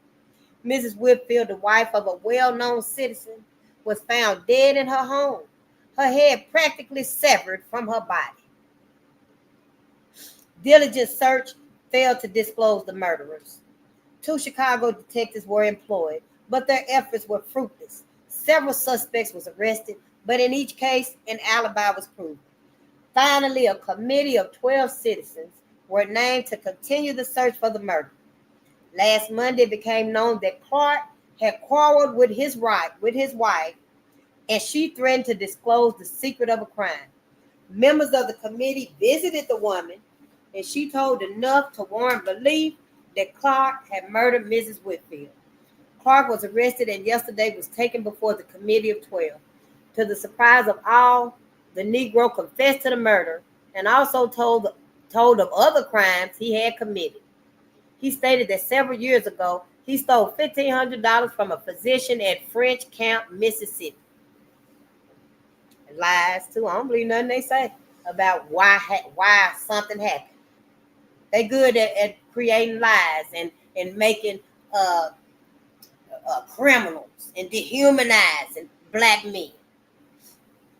Mrs. Whitfield, the wife of a well-known citizen, was found dead in her home, her head practically severed from her body. Diligent search failed to disclose the murderers. 2 Chicago detectives were employed, but their efforts were fruitless. Several suspects was arrested, but in each case, an alibi was proven. Finally, a committee of 12 citizens were named to continue the search for the murderer. Last Monday, it became known that Clark had quarreled with his wife, and she threatened to disclose the secret of a crime. Members of the committee visited the woman, and she told enough to warrant belief that Clark had murdered Mrs. Whitfield. Park was arrested and yesterday was taken before the Committee of 12. To the surprise of all, the Negro confessed to the murder and also told of other crimes he had committed. He stated that several years ago, he stole $1,500 from a physician at French Camp, Mississippi. Lies, too. I don't believe nothing they say about why something happened. They good at creating lies and making criminals and dehumanizing black men.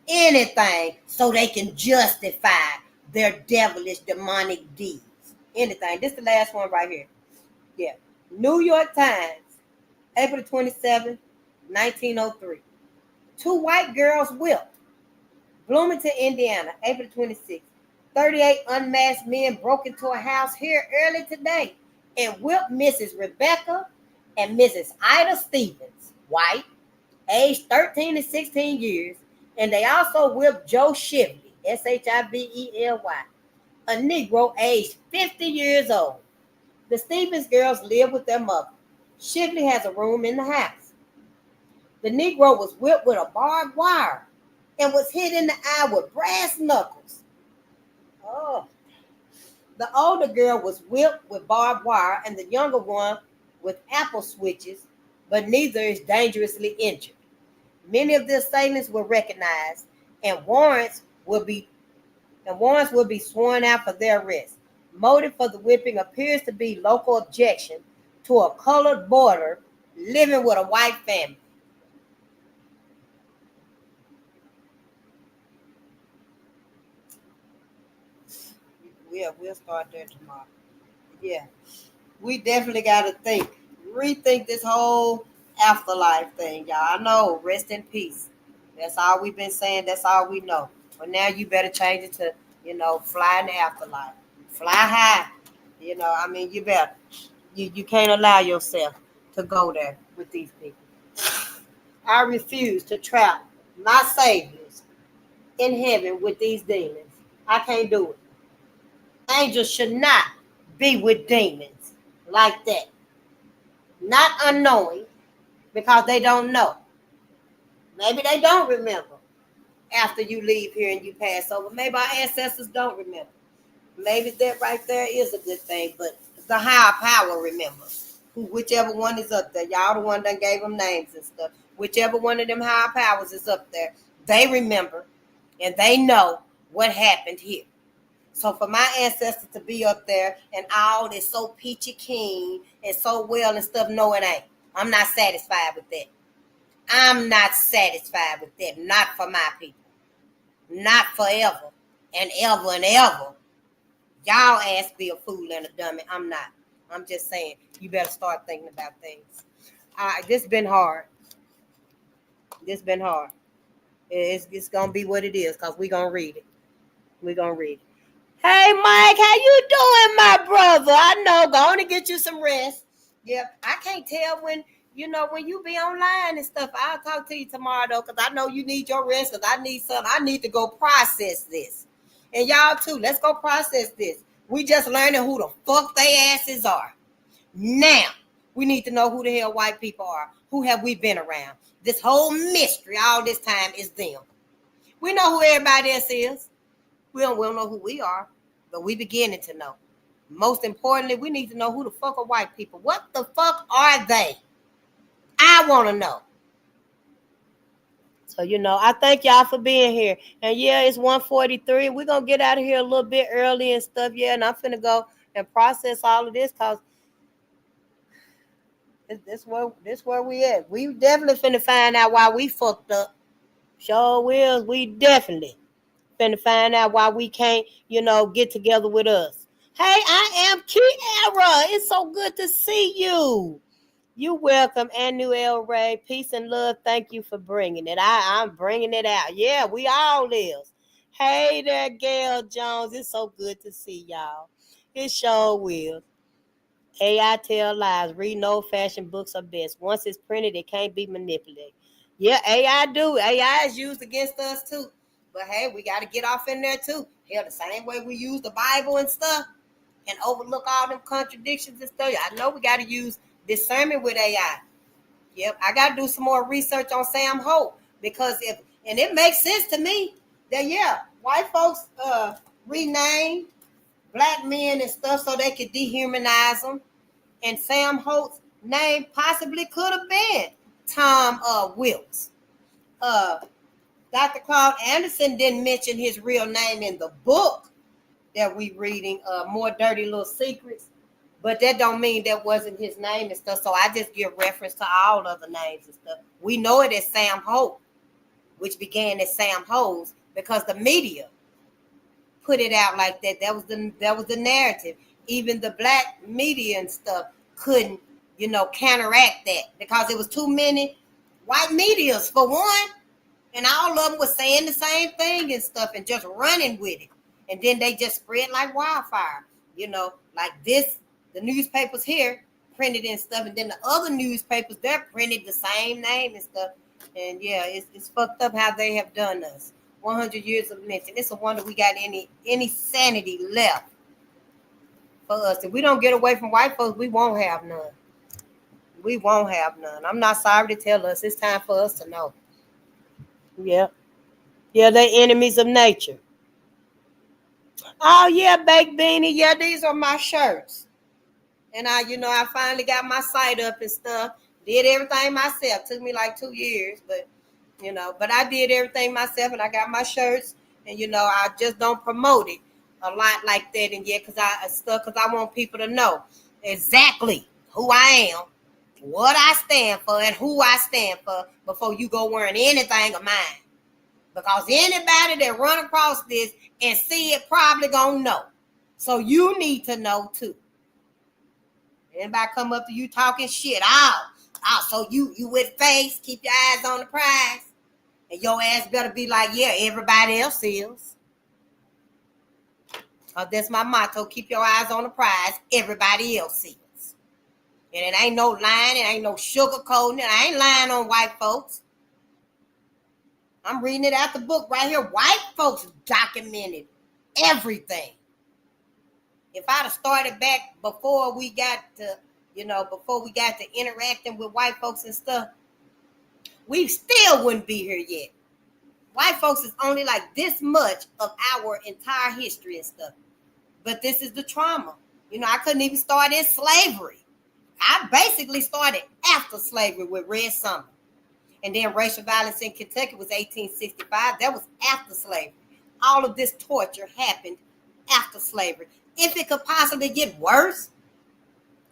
Anything so they can justify their devilish demonic deeds. Anything. This is the last one right here. Yeah. New York Times, April 27, 1903. 2 white girls whipped. Bloomington, Indiana, April 26. 38 unmasked men broke into a house here early today and whipped Mrs. Rebecca and Mrs. Ida Stevens, white, aged 13 to 16 years, and they also whipped Joe Shively, Shively, a Negro aged 50 years old. The Stevens girls live with their mother. Shively has a room in the house. The Negro was whipped with a barbed wire and was hit in the eye with brass knuckles. Oh. The older girl was whipped with barbed wire and the younger one with apple switches, but neither is dangerously injured. Many of the assailants were recognized and warrants will be sworn out for their arrest. Motive for the whipping appears to be local objection to a colored boarder living with a white family. Yeah, we'll start there tomorrow. Yeah, we definitely got to rethink this whole afterlife thing, y'all. I know, rest in peace. That's all we've been saying. That's all we know. But now you better change it to, fly in the afterlife. Fly high. I mean, you better. You can't allow yourself to go there with these people. I refuse to trap my saviors in heaven with these demons. I can't do it. Angels should not be with demons like that. Not unknowing, because they don't know. Maybe they don't remember after you leave here and you pass over. Maybe our ancestors don't remember. Maybe that right there is a good thing, but the higher power remembers. Whichever one is up there. Y'all the one that gave them names and stuff. Whichever one of them higher powers is up there, they remember and they know what happened here. So for my ancestors to be up there and all this so peachy keen and so well and stuff, no, it ain't. I'm not satisfied with that. I'm not satisfied with that. Not for my people. Not forever and ever and ever. Y'all ass be a fool and a dummy. I'm not. I'm just saying, you better start thinking about things. This been hard. It's going to be what it is because we're going to read it. Hey, Mike, how you doing, my brother? I know, go on and get you some rest. Yeah, I can't tell when you be online and stuff. I'll talk to you tomorrow, though, because I know you need your rest, because I need something. I need to go process this. And y'all, too, let's go process this. We just learning who the fuck they asses are. Now, we need to know who the hell white people are. Who have we been around? This whole mystery all this time is them. We know who everybody else is. We don't know who we are, but we beginning to know. Most importantly, we need to know who the fuck are white people. What the fuck are they? I want to know. So, I thank y'all for being here. And yeah, it's 1:43. We're going to get out of here a little bit early and stuff. Yeah, and I'm finna go and process all of this because this where we at. We definitely finna find out why we fucked up. Sure will. We definitely finna find out why we can't, get together with us. Hey, I am Kiara. It's so good to see you. You welcome, Anuel Ray. Peace and love. Thank you for bringing it. I'm bringing it out. Yeah, we all is. Hey there, Gail Jones. It's so good to see y'all. It sure will. AI tell lies. Reading old-fashioned books are best. Once it's printed, it can't be manipulated. Yeah, AI do. AI is used against us too. But hey, we got to get off in there too. Hell, the same way we use the Bible and stuff and overlook all them contradictions and stuff. I know we got to use discernment with AI. Yep, I got to do some more research on Sam Hope because and it makes sense to me that white folks renamed black men and stuff so they could dehumanize them, and Sam Holt's name possibly could have been Tom Wilkes. Dr. Claude Anderson didn't mention his real name in the book that we reading, More Dirty Little Secrets, but that don't mean that wasn't his name and stuff. So I just give reference to all other names and stuff. We know it as Sam Hope, which began as Sam Hose, because the media put it out like that. That was the narrative. Even the black media and stuff couldn't, counteract that because it was too many white medias for one, and all of them was saying the same thing and stuff and just running with it. And then they just spread like wildfire, like this, the newspapers here printed and stuff, and then the other newspapers, they're printed the same name and stuff. And it's fucked up how they have done us. 100 years of lynching. It's a wonder we got any sanity left for us. If we don't get away from white folks, we won't have none. We won't have none. I'm not sorry to tell us. It's time for us to know. Yeah. Yeah, they enemies of nature. Oh, yeah, Baked Beanie. Yeah, these are my shirts. And I finally got my site up and stuff. Did everything myself. Took me like 2 years, but I did everything myself, and I got my shirts, and I just don't promote it a lot like that. And because I want people to know exactly who I am, what I stand for, and who I stand for before you go wearing anything of mine. Because anybody that run across this and see it probably gonna know. So you need to know too. Anybody come up to you talking shit, so you with face, keep your eyes on the prize. And your ass better be like, yeah, everybody else is. That's my motto, keep your eyes on the prize, everybody else is. And it ain't no lying, it ain't no sugarcoating it. I ain't lying on white folks. I'm reading it out the book right here. White folks documented everything. If I'd have started back before we got to interacting with white folks and stuff, we still wouldn't be here yet. White folks is only like this much of our entire history and stuff. But this is the trauma. I couldn't even start in slavery. I basically started after slavery with Red Summer. And then racial violence in Kentucky was 1865. That was after slavery. All of this torture happened after slavery. If it could possibly get worse,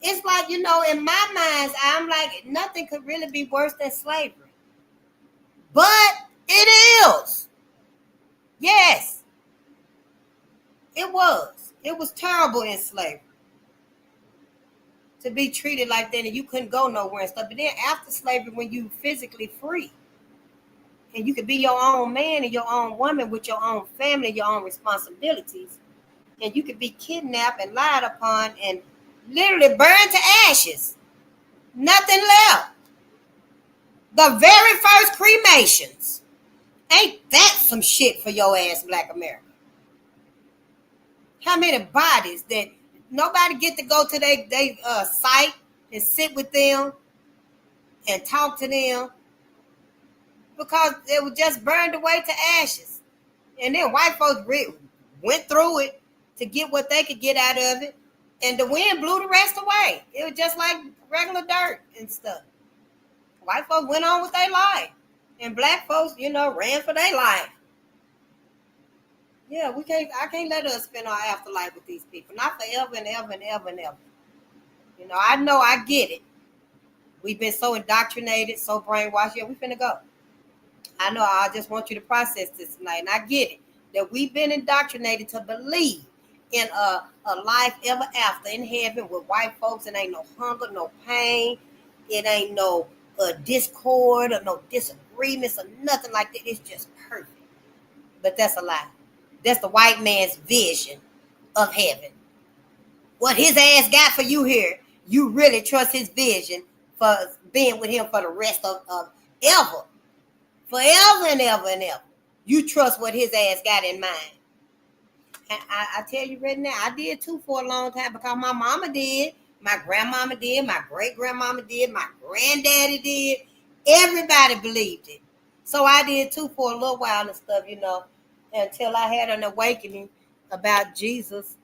it's like, in my mind, I'm like, nothing could really be worse than slavery. But it is. Yes. It was. It was terrible in slavery. To be treated like that and you couldn't go nowhere and stuff. But then after slavery, when you physically free and you could be your own man and your own woman with your own family, your own responsibilities, and you could be kidnapped and lied upon and literally burned to ashes. Nothing left. The very first cremations. Ain't that some shit for your ass, Black America? How many bodies that nobody get to go to their site and sit with them and talk to them because they were just burned away to ashes. And then white folks went through it to get what they could get out of it, and the wind blew the rest away. It was just like regular dirt and stuff. White folks went on with their life, and black folks, ran for their life. Yeah, I can't let us spend our afterlife with these people. Not forever and ever and ever and ever. I know, I get it. We've been so indoctrinated, so brainwashed. Yeah, we finna go. I know, I just want you to process this tonight. And I get it. That we've been indoctrinated to believe in a life ever after in heaven with white folks. It ain't no hunger, no pain. It ain't no discord or no disagreements or nothing like that. It's just perfect. But that's a lie. That's the white man's vision of heaven. What his ass got for you here, you really trust his vision for being with him for the rest of ever. Forever and ever and ever. You trust what his ass got in mind. And I tell you right now, I did too for a long time because my mama did. My grandmama did, my great-grandmama did, my granddaddy did. Everybody believed it. So I did too for a little while and stuff, until I had an awakening about Jesus,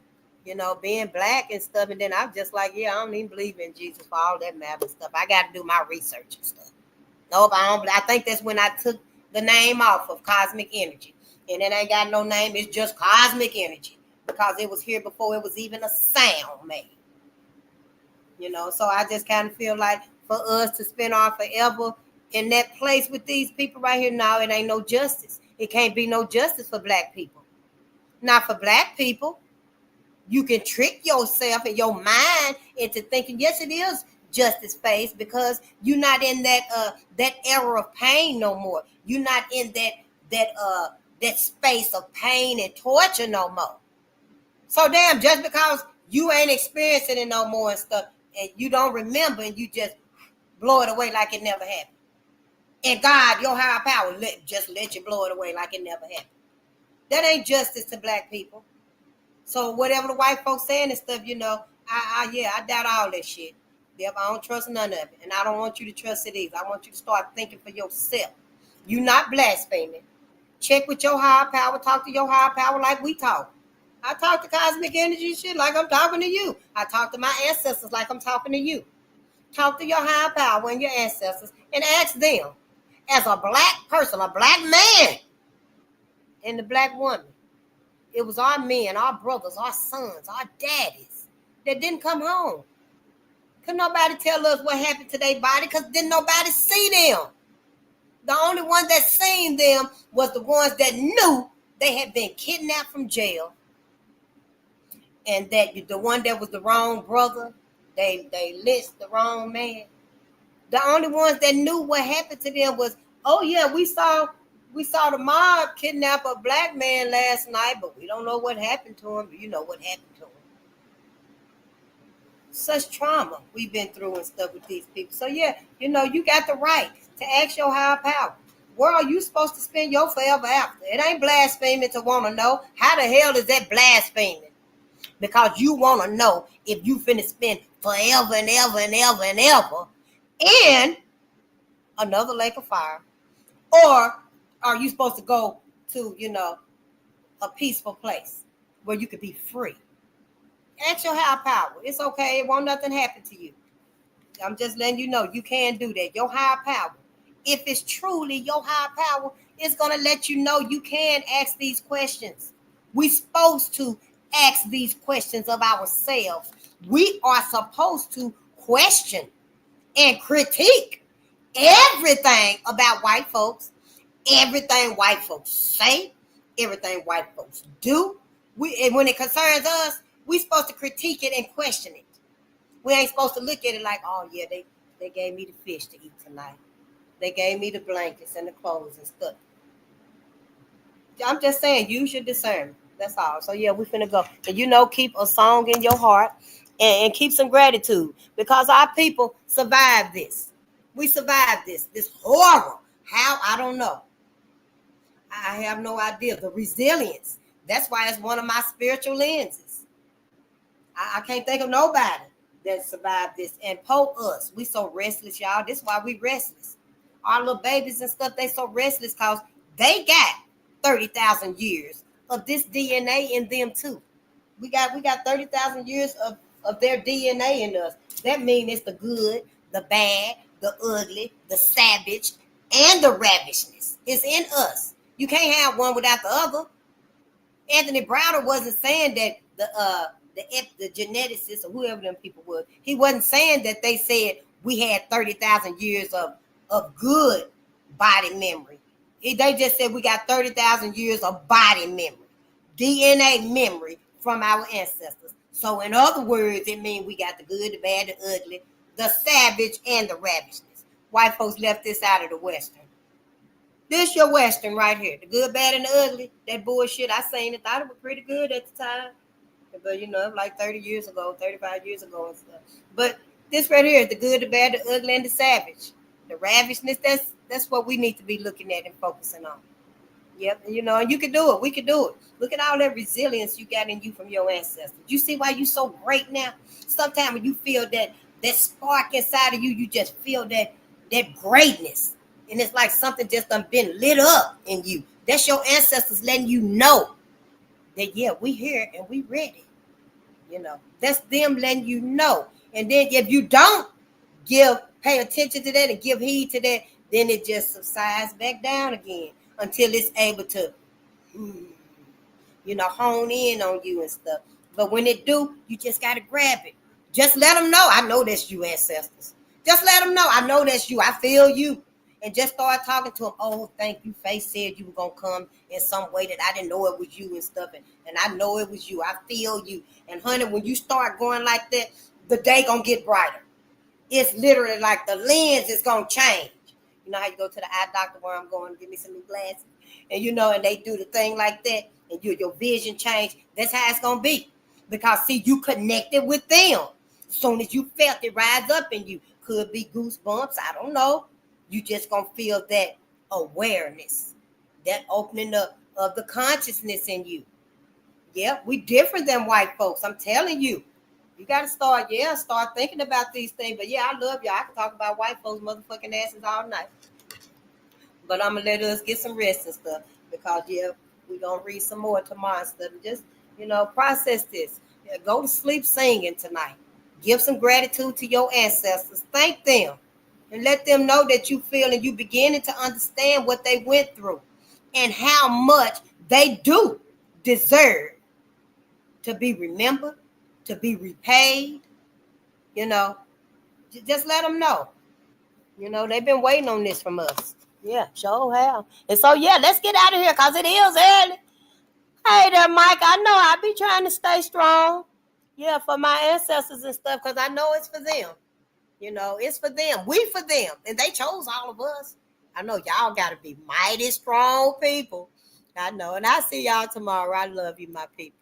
being black and stuff. And then I'm just like, yeah, I don't even believe in Jesus for all that matter and stuff. I got to do my research and stuff. Nope, I think that's when I took the name off of cosmic energy. And it ain't got no name. It's just cosmic energy because it was here before it was even a sound made. So I just kind of feel like for us to spend our forever in that place with these people right here now, it ain't no justice. It can't be no justice for black people. Not for black people. You can trick yourself and your mind into thinking, yes, it is justice phase because you're not in that era of pain no more. You're not in that space of pain and torture no more. So damn, just because you ain't experiencing it no more and stuff, and you don't remember and you just blow it away like it never happened. And God, your higher power, just let you blow it away like it never happened. That ain't justice to black people. So whatever the white folks saying and stuff, I doubt all that shit. Yep, I don't trust none of it. And I don't want you to trust it either. I want you to start thinking for yourself. You're not blaspheming. Check with your higher power. Talk to your higher power like we talk. I talk to cosmic energy shit like I'm talking to you. I talk to my ancestors like I'm talking to you. Talk to your higher power and your ancestors and ask them, as a black person, a black man, and the black woman, it was our men, our brothers, our sons, our daddies that didn't come home. Couldn't nobody tell us what happened to their body because didn't nobody see them. The only ones that seen them was the ones that knew they had been kidnapped from jail. And that the one that was the wrong brother, they lynched the wrong man. The only ones that knew what happened to them was, oh yeah, we saw the mob kidnap a black man last night, but we don't know what happened to him. You know what happened to him. Such trauma we've been through and stuff with these people. So yeah, you got the right to ask your higher power, where are you supposed to spend your forever after? It ain't blaspheming to want to know. How the hell is that blaspheming? Because you want to know if you finna spend forever and ever and ever and ever in another lake of fire. Or are you supposed to go to, a peaceful place where you could be free? Ask your higher power. It's okay. It won't nothing happen to you. I'm just letting you know you can do that. Your higher power, if it's truly your higher power, it's going to let you know you can ask these questions. We're supposed to ask these questions of ourselves. We are supposed to question and critique everything about white folks, everything white folks say, everything white folks do. And when it concerns us, we're supposed to critique it and question it. We ain't supposed to look at it like, oh yeah, they gave me the fish to eat tonight. They gave me the blankets and the clothes and stuff. I'm just saying, use your discernment. That's all. So yeah, we finna go. And keep a song in your heart and keep some gratitude because our people survived this. We survived this horror. How? I don't know. I have no idea. The resilience. That's why it's one of my spiritual lenses. I can't think of nobody that survived this. And us. We so restless, y'all. This is why we restless. Our little babies and stuff, they so restless because they got 30,000 years of this DNA in them too. We got 30,000 years of their DNA in us. That means it's the good, the bad, the ugly, the savage, and the ravishness. It's in us. You can't have one without the other. Anthony Browder wasn't saying that the geneticists or whoever them people were, he wasn't saying that they said we had 30,000 years of good body memory. They just said we got 30,000 years of body memory, DNA memory from our ancestors. So in other words, it means we got the good, the bad, the ugly, the savage, and the ravishness. White folks left this out of the Western. This your Western right here. The good, bad, and the ugly. That bullshit, I seen it. Thought it was pretty good at the time. But, like 30 years ago, 35 years ago and stuff. But this right here is the good, the bad, the ugly, and the savage. The ravishness, that's what we need to be looking at and focusing on. Yep, you know, and you can do it. We can do it. Look at all that resilience you got in you from your ancestors. You see why you so great now? Sometimes when you feel that spark inside of you, you just feel that greatness. And it's like something just done been lit up in you. That's your ancestors letting you know that yeah, we here and we ready. You know, that's them letting you know. And then if you don't pay attention to that and give heed to that, then it just subsides back down again until it's able to, you know, hone in on you and stuff. But when it do, you just gotta grab it. Just let them know. I know that's you, ancestors. Just let them know. I know that's you. I feel you. And just start talking to them. Oh, thank you. Faith said you were gonna come in some way that I didn't know it was you and stuff. And I know it was you. I feel you. And honey, when you start going like that, the day gonna get brighter. It's literally like the lens is gonna change. You know how you go to the eye doctor where I'm going to give me some new glasses, and you know, and they do the thing like that, and your vision change. That's how it's gonna be, because see, you connected with them. As soon as you felt it rise up in you, could be goosebumps. I don't know. You just gonna feel that awareness, that opening up of the consciousness in you. Yeah, we different than white folks. I'm telling you. You got to start thinking about these things. But yeah, I love y'all. I can talk about white folks' motherfucking asses all night. But I'm going to let us get some rest and stuff. Because, yeah, we're going to read some more tomorrow and stuff. And just, you know, process this. Yeah, go to sleep singing tonight. Give some gratitude to your ancestors. Thank them. And let them know that you feel and you beginning to understand what they went through. And how much they do deserve to be remembered, to be repaid. You know, just let them know. You know, they've been waiting on this from us. Yeah, sure have. And so, yeah, let's get out of here because it is early. Hey there, Mike. I know I be trying to stay strong. Yeah, for my ancestors and stuff, because I know it's for them. You know, it's for them. We for them. And they chose all of us. I know y'all got to be mighty strong people. I know. And I'll see y'all tomorrow. I love you, my people.